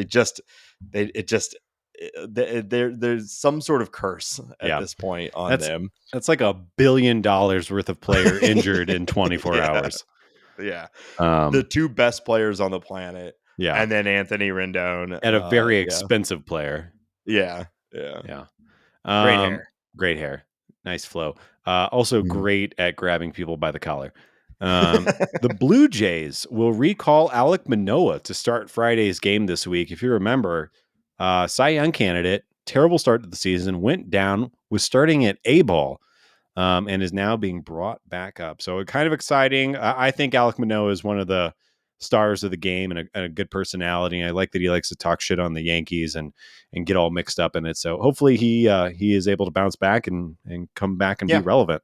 Speaker 1: There's some sort of curse at this point on them.
Speaker 2: That's like $1 billion worth of player injured in 24 hours.
Speaker 1: Yeah. The two best players on the planet.
Speaker 2: Yeah.
Speaker 1: And then Anthony Rendon.
Speaker 2: And a very expensive player.
Speaker 1: Yeah.
Speaker 2: Great hair. Nice flow. Also great at grabbing people by the collar. The Blue Jays will recall Alek Manoah to start Friday's game this week. If you remember, Cy Young candidate, terrible start to the season, went down, was starting at A-ball, and is now being brought back up. So kind of exciting. I think Alek Manoah is one of the stars of the game and a good personality. I like that he likes to talk shit on the Yankees and get all mixed up in it. So hopefully he is able to bounce back and come back and be relevant.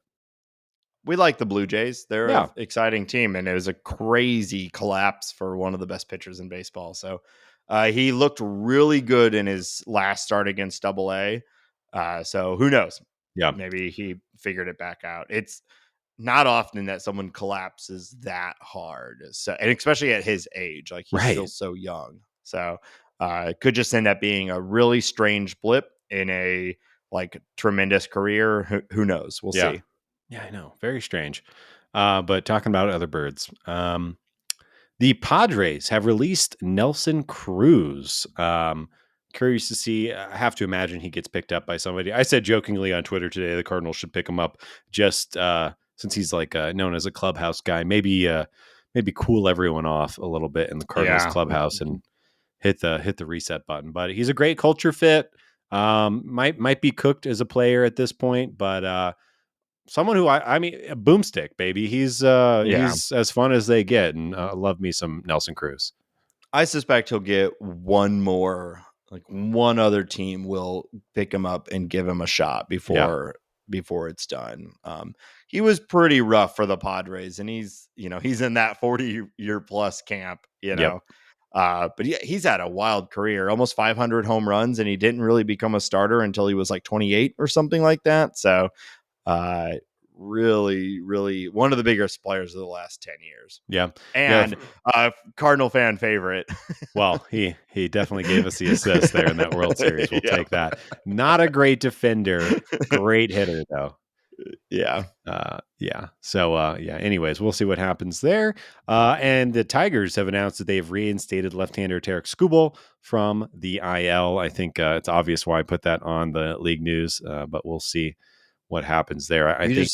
Speaker 1: We like the Blue Jays. They're an exciting team, and it was a crazy collapse for one of the best pitchers in baseball. So he looked really good in his last start against Double-A. So who knows?
Speaker 2: Yeah,
Speaker 1: maybe he figured it back out. It's not often that someone collapses that hard. So, and especially at his age, like he's still so young. So it could just end up being a really strange blip in a tremendous career. Who knows? We'll see.
Speaker 2: Yeah, I know. Very strange. But talking about other birds, the Padres have released Nelson Cruz. Curious to see. I have to imagine he gets picked up by somebody. I said jokingly on Twitter today the Cardinals should pick him up just since he's known as a clubhouse guy. Maybe cool everyone off a little bit in the Cardinals clubhouse and hit the reset button. But he's a great culture fit. Might be cooked as a player at this point, but someone who I mean, a boomstick, baby. He's as fun as they get, and love me some Nelson Cruz.
Speaker 1: I suspect he'll get one more. One other team will pick him up and give him a shot before it's done. He was pretty rough for the Padres, and he's in that 40-year plus camp. But he's had a wild career, almost 500 home runs, and he didn't really become a starter until he was 28 or something like that. So. Really, really one of the biggest players of the last 10 years.
Speaker 2: Yeah.
Speaker 1: And Cardinal fan favorite.
Speaker 2: Well, he definitely gave us the assist there in that World Series. We'll take that. Not a great defender, great hitter though.
Speaker 1: Yeah.
Speaker 2: Yeah. So, yeah. Anyways, we'll see what happens there. And the Tigers have announced that they have reinstated left-hander Tarek Skubal from the IL. I think it's obvious why I put that on the league news, but we'll see what happens there. I think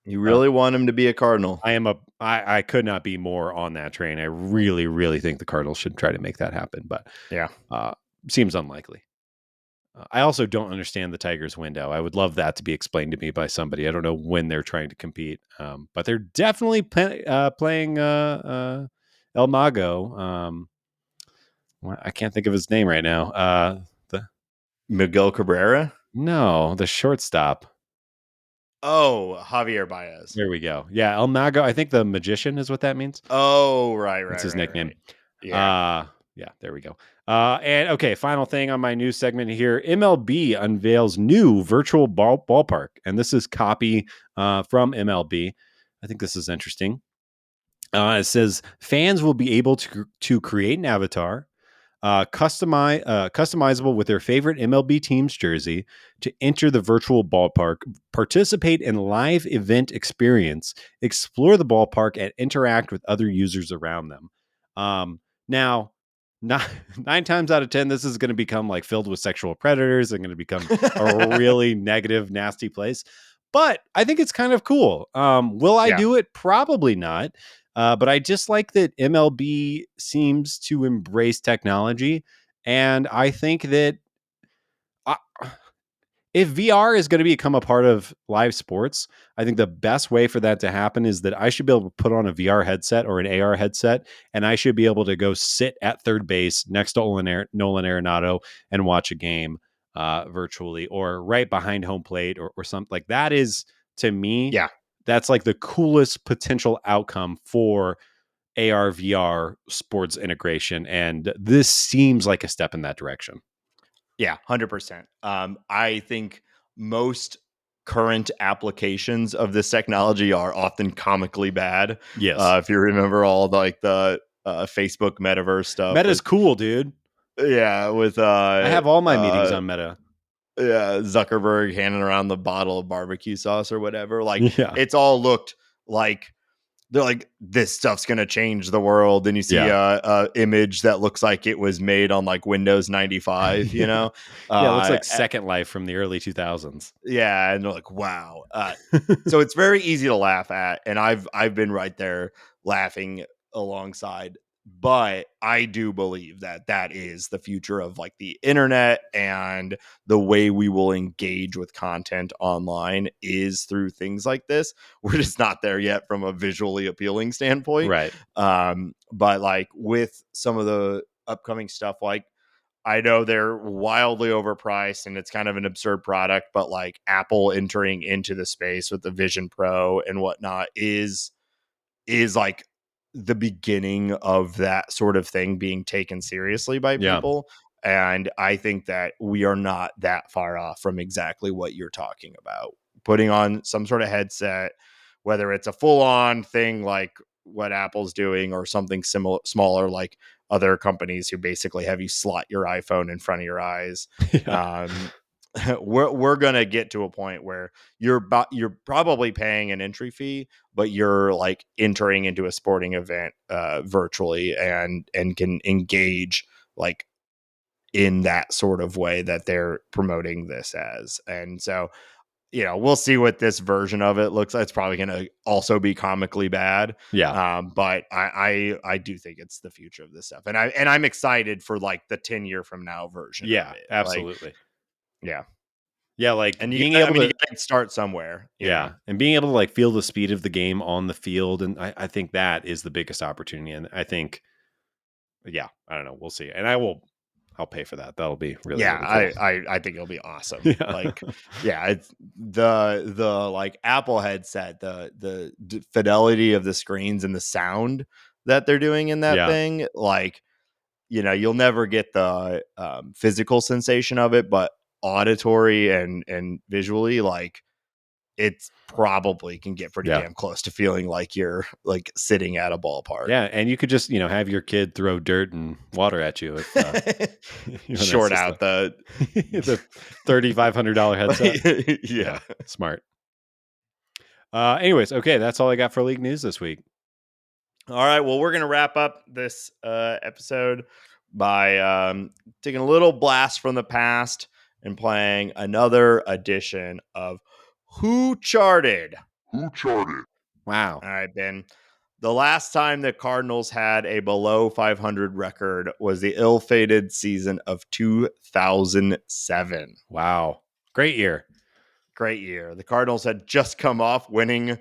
Speaker 1: You really want him to be a Cardinal.
Speaker 2: I could not be more on that train. I really, really think the Cardinals should try to make that happen, but
Speaker 1: Yeah.
Speaker 2: seems unlikely. I also don't understand the Tigers window. I would love that to be explained to me by somebody. I don't know when they're trying to compete, but they're definitely playing El Mago. I can't think of his name right now. The
Speaker 1: Miguel Cabrera.
Speaker 2: No, the shortstop.
Speaker 1: Oh, Javier Baez.
Speaker 2: There we go. Yeah, El Mago. I think the magician is what that means.
Speaker 1: Oh, right.
Speaker 2: That's his nickname.
Speaker 1: Right. Yeah.
Speaker 2: Yeah, there we go. And okay, final thing on my news segment here. MLB unveils new virtual ballpark. And this is copy from MLB. I think this is interesting. It says fans will be able to create an avatar, customizable with their favorite MLB team's jersey to enter the virtual ballpark, participate in live event experience, explore the ballpark, and interact with other users around them. Now, not, 9 times out of 10, this is going to become like filled with sexual predators and going to become a really negative, nasty place. But I think it's kind of cool. Will I do it? Probably not. But I just like that MLB seems to embrace technology. And I think that if VR is going to become a part of live sports, I think the best way for that to happen is that I should be able to put on a VR headset or an AR headset, and I should be able to go sit at third base next to Nolan Arenado and watch a game virtually, or right behind home plate, or something like that. Is, to me, that's like the coolest potential outcome for AR VR sports integration, and this seems like a step in that direction.
Speaker 1: Yeah, 100%. I think most current applications of this technology are often comically bad.
Speaker 2: Yes.
Speaker 1: If you remember all the Facebook metaverse stuff.
Speaker 2: Meta's cool, dude.
Speaker 1: Yeah, with
Speaker 2: I have all my meetings on Meta.
Speaker 1: Yeah, Zuckerberg handing around the bottle of barbecue sauce or whatever. Like,
Speaker 2: Yeah.
Speaker 1: it's all looked like they're like, this stuff's gonna change the world, and you see a image that looks like it was made on like Windows 95. You know,
Speaker 2: yeah, it looks like Second Life from the early 2000s.
Speaker 1: Yeah, and they're like, wow. So it's very easy to laugh at, and I've been right there laughing alongside. But I do believe that that is the future of like the internet, and the way we will engage with content online is through things like this. We're just not there yet from a visually appealing standpoint.
Speaker 2: Right.
Speaker 1: But like with some of the upcoming stuff, like I know they're wildly overpriced and it's kind of an absurd product, but like Apple entering into the space with the Vision Pro and whatnot is like the beginning of that sort of thing being taken seriously by people. And I think that we are not that far off from exactly what you're talking about. Putting on some sort of headset, whether it's a full on thing like what Apple's doing, or something similar, smaller, like other companies who basically have you slot your iPhone in front of your eyes. We're gonna get to a point where you're probably paying an entry fee, but you're like entering into a sporting event virtually, and can engage like in that sort of way that they're promoting this as. And so, we'll see what this version of it looks like. It's probably going to also be comically bad. But I do think it's the future of this stuff. And I'm excited for like the 10-year from now version of it.
Speaker 2: Absolutely.
Speaker 1: Yeah,
Speaker 2: like,
Speaker 1: and
Speaker 2: being able to
Speaker 1: start somewhere.
Speaker 2: And being able to like feel the speed of the game on the field. And I think that is the biggest opportunity. And I think, I don't know. We'll see. And I'll pay for that. That'll be really, really cool.
Speaker 1: I think it'll be awesome. It's the like Apple headset, the fidelity of the screens and the sound that they're doing in that thing. Like, you'll never get the physical sensation of it, but auditory and visually, like, it's probably can get pretty damn close to feeling like you're like sitting at a ballpark.
Speaker 2: Yeah, and you could just have your kid throw dirt and water at you if
Speaker 1: short out the
Speaker 2: $3,500 headset.
Speaker 1: Yeah,
Speaker 2: smart. Anyways, okay, that's all I got for league news this week.
Speaker 1: All right. Well, we're going to wrap up this episode by taking a little blast from the past and playing another edition of Who Charted?
Speaker 3: Who charted?
Speaker 2: Wow.
Speaker 1: All right, Ben. The last time the Cardinals had a below 500 record was the ill-fated season of 2007.
Speaker 2: Wow. Great year.
Speaker 1: Great year. The Cardinals had just come off winning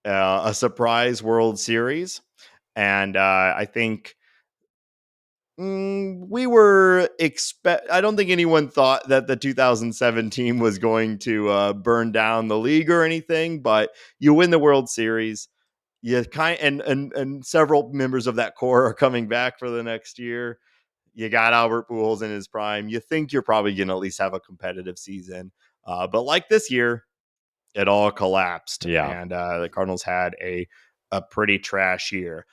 Speaker 1: a surprise World Series. And I think we were I don't think anyone thought that the 2007 team was going to burn down the league or anything, but you win the World Series. You and several members of that core are coming back for the next year. You got Albert Pujols in his prime. You think you're probably going to at least have a competitive season. But like this year, it all collapsed.
Speaker 2: Yeah.
Speaker 1: And the Cardinals had a pretty trash year.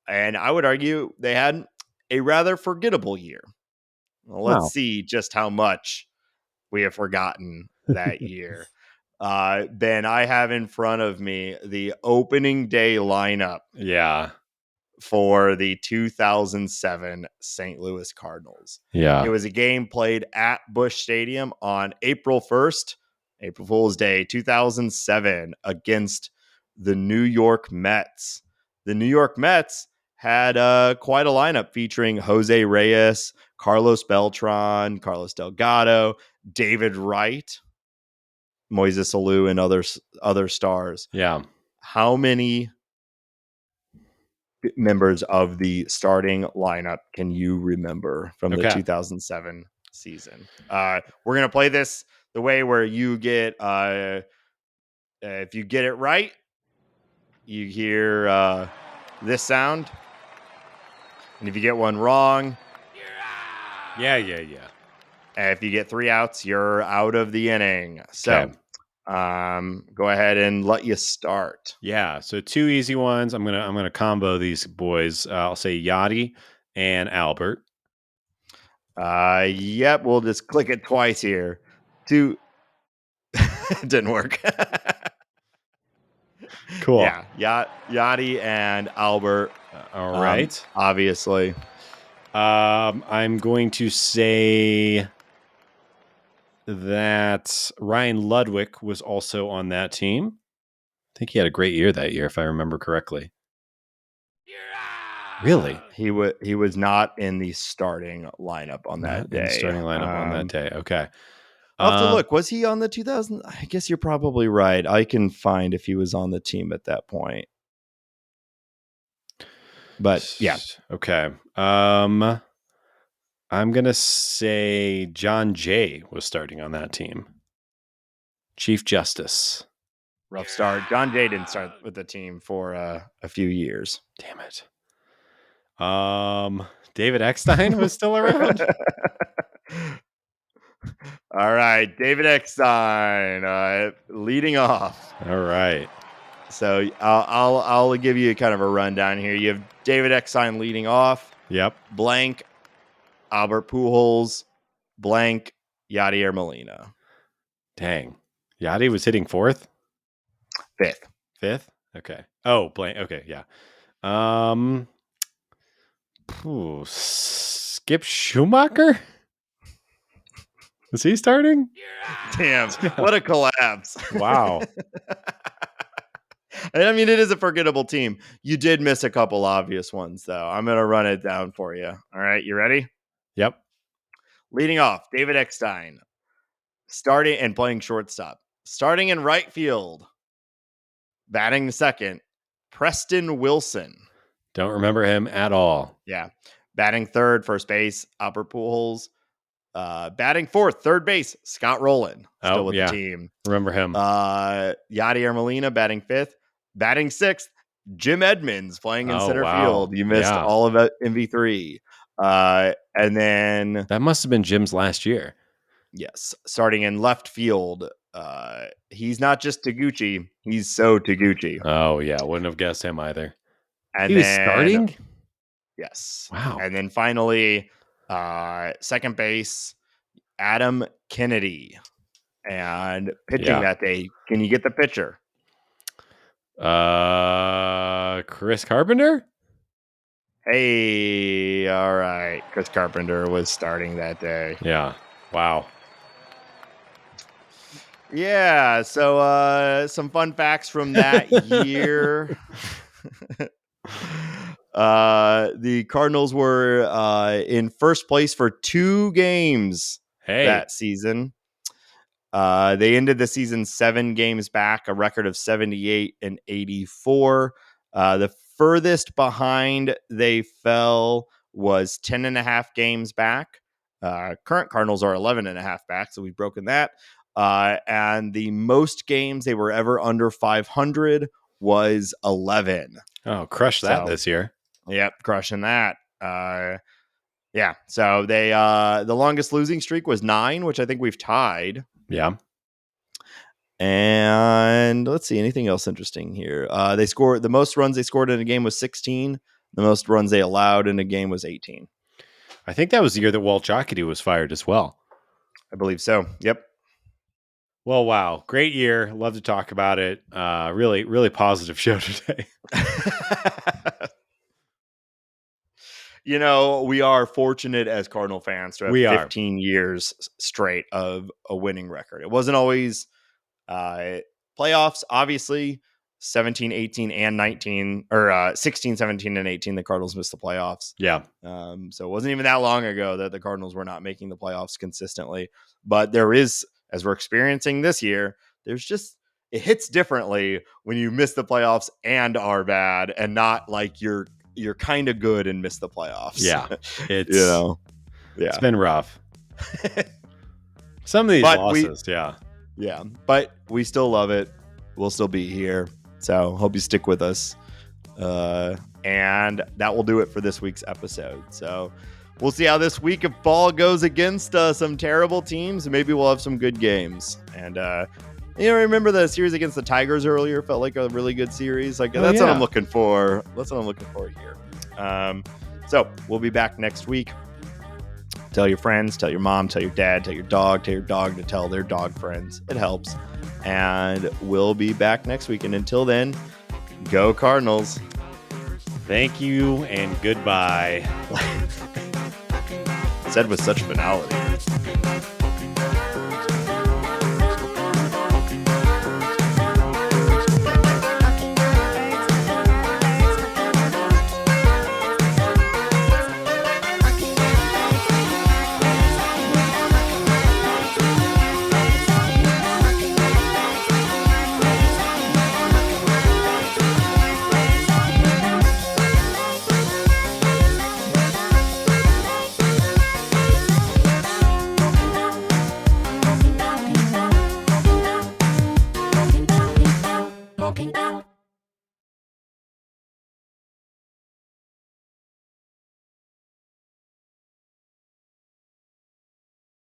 Speaker 1: And I would argue they had a rather forgettable year. Well, let's see just how much we have forgotten that year. Ben, I have in front of me the opening day lineup
Speaker 2: Yeah.
Speaker 1: for the 2007 St. Louis Cardinals.
Speaker 2: Yeah.
Speaker 1: It was a game played at Busch Stadium on April 1st, April Fool's Day, 2007, against the New York Mets. The New York Mets had quite a lineup featuring Jose Reyes, Carlos Beltran, Carlos Delgado, David Wright, Moises Alou, and other stars.
Speaker 2: Yeah.
Speaker 1: How many members of the starting lineup can you remember from the 2007 season? We're going to play this the way where you get, if you get it right, you hear this sound. And if you get one wrong,
Speaker 2: Yeah.
Speaker 1: if you get 3 outs, you're out of the inning. So, go ahead and let you start.
Speaker 2: Yeah. So 2 easy ones. I'm gonna combo these boys. I'll say Yachty and Albert.
Speaker 1: Yep. We'll just click it twice here. It didn't work.
Speaker 2: Cool.
Speaker 1: Yeah. Yachty and Albert.
Speaker 2: All right.
Speaker 1: Obviously.
Speaker 2: I'm going to say that Ryan Ludwig was also on that team. I think he had a great year that year, if I remember correctly. Really?
Speaker 1: He was not in the starting lineup on that day.
Speaker 2: Starting lineup on that day. Okay.
Speaker 1: I'll have to look. Was he on the 2000? I guess you're probably right. I can find if he was on the team at that point. But yeah.
Speaker 2: Okay. I'm gonna say John Jay was starting on that team. Chief Justice.
Speaker 1: Rough start. John Jay didn't start with the team for a few years.
Speaker 2: Damn it. David Eckstein was still around.
Speaker 1: All right, David Eckstein leading off.
Speaker 2: All right.
Speaker 1: So I'll give you kind of a rundown here. You have David Eckstein leading off.
Speaker 2: Yep.
Speaker 1: Blank Albert Pujols. Blank Yadier Molina.
Speaker 2: Dang. Yachty was hitting 4th?
Speaker 1: 5th.
Speaker 2: 5th? Okay. Oh, blank. Okay, yeah. Skip Schumacher? Was he starting?
Speaker 1: Damn, what a collapse.
Speaker 2: Wow.
Speaker 1: I mean, it is a forgettable team. You did miss a couple obvious ones, though. I'm going to run it down for you. All right, you ready?
Speaker 2: Yep.
Speaker 1: Leading off, David Eckstein. Starting and playing shortstop. Starting in right field. Batting the second, Preston Wilson.
Speaker 2: Don't remember him at all.
Speaker 1: Yeah. Batting third, first base, Albert Pujols. Batting fourth, third base, Scott Rowland. Still with the team.
Speaker 2: Remember him.
Speaker 1: Yadier Molina batting fifth. Batting sixth, Jim Edmonds playing in center field. You missed all of it, MV3. And then...
Speaker 2: That must have been Jim's last year.
Speaker 1: Yes. Starting in left field. He's not just Taguchi. He's so Taguchi.
Speaker 2: Oh, yeah. Wouldn't have guessed him either.
Speaker 1: And
Speaker 2: he was starting?
Speaker 1: Yes.
Speaker 2: Wow.
Speaker 1: And then finally, second base, Adam Kennedy. And pitching that day. Can you get the pitcher?
Speaker 2: Chris Carpenter?
Speaker 1: Hey, all right. Chris Carpenter was starting that day.
Speaker 2: Yeah. Wow.
Speaker 1: Yeah, so some fun facts from that year. The Cardinals were in first place for 2 games that season. They ended the season 7 games back, a record of 78 and 84. The furthest behind they fell was 10 and a half games back. Current Cardinals are 11 and a half back, so we've broken that. And the most games they were ever under 500 was 11.
Speaker 2: Oh, crushed that this year.
Speaker 1: Yep, crushing that. Yeah, so they the longest losing streak was 9, which I think we've tied.
Speaker 2: Yeah.
Speaker 1: And let's see, anything else interesting here? They scored the most runs they scored in a game was 16. The most runs they allowed in a game was 18.
Speaker 2: I think that was the year that Walt Jocketty was fired as well.
Speaker 1: I believe so. Yep.
Speaker 2: Well, wow. Great year. Love to talk about it. Really, really positive show today.
Speaker 1: You know, we are fortunate as Cardinal fans to have 15 years straight of a winning record. It wasn't always playoffs, obviously. 17, 18, and 19, or 16, 17, and 18, the Cardinals missed the playoffs.
Speaker 2: Yeah.
Speaker 1: So it wasn't even that long ago that the Cardinals were not making the playoffs consistently. But there is, as we're experiencing this year, there's just, it hits differently when you miss the playoffs and are bad, and not like you're kind of good and miss the playoffs.
Speaker 2: Yeah. It's,
Speaker 1: it's
Speaker 2: been rough. Some of these losses,
Speaker 1: Yeah, but we still love it. We'll still be here. So hope you stick with us. And that will do it for this week's episode. So we'll see how this week of ball goes against some terrible teams. Maybe we'll have some good games. And, remember the series against the Tigers earlier? Felt like a really good series. Like that's what I'm looking for. That's what I'm looking for here. So we'll be back next week. Tell your friends, tell your mom, tell your dad, tell your dog to tell their dog friends. It helps. And we'll be back next week. And until then, go Cardinals.
Speaker 2: Thank you and goodbye.
Speaker 1: Said with such finality.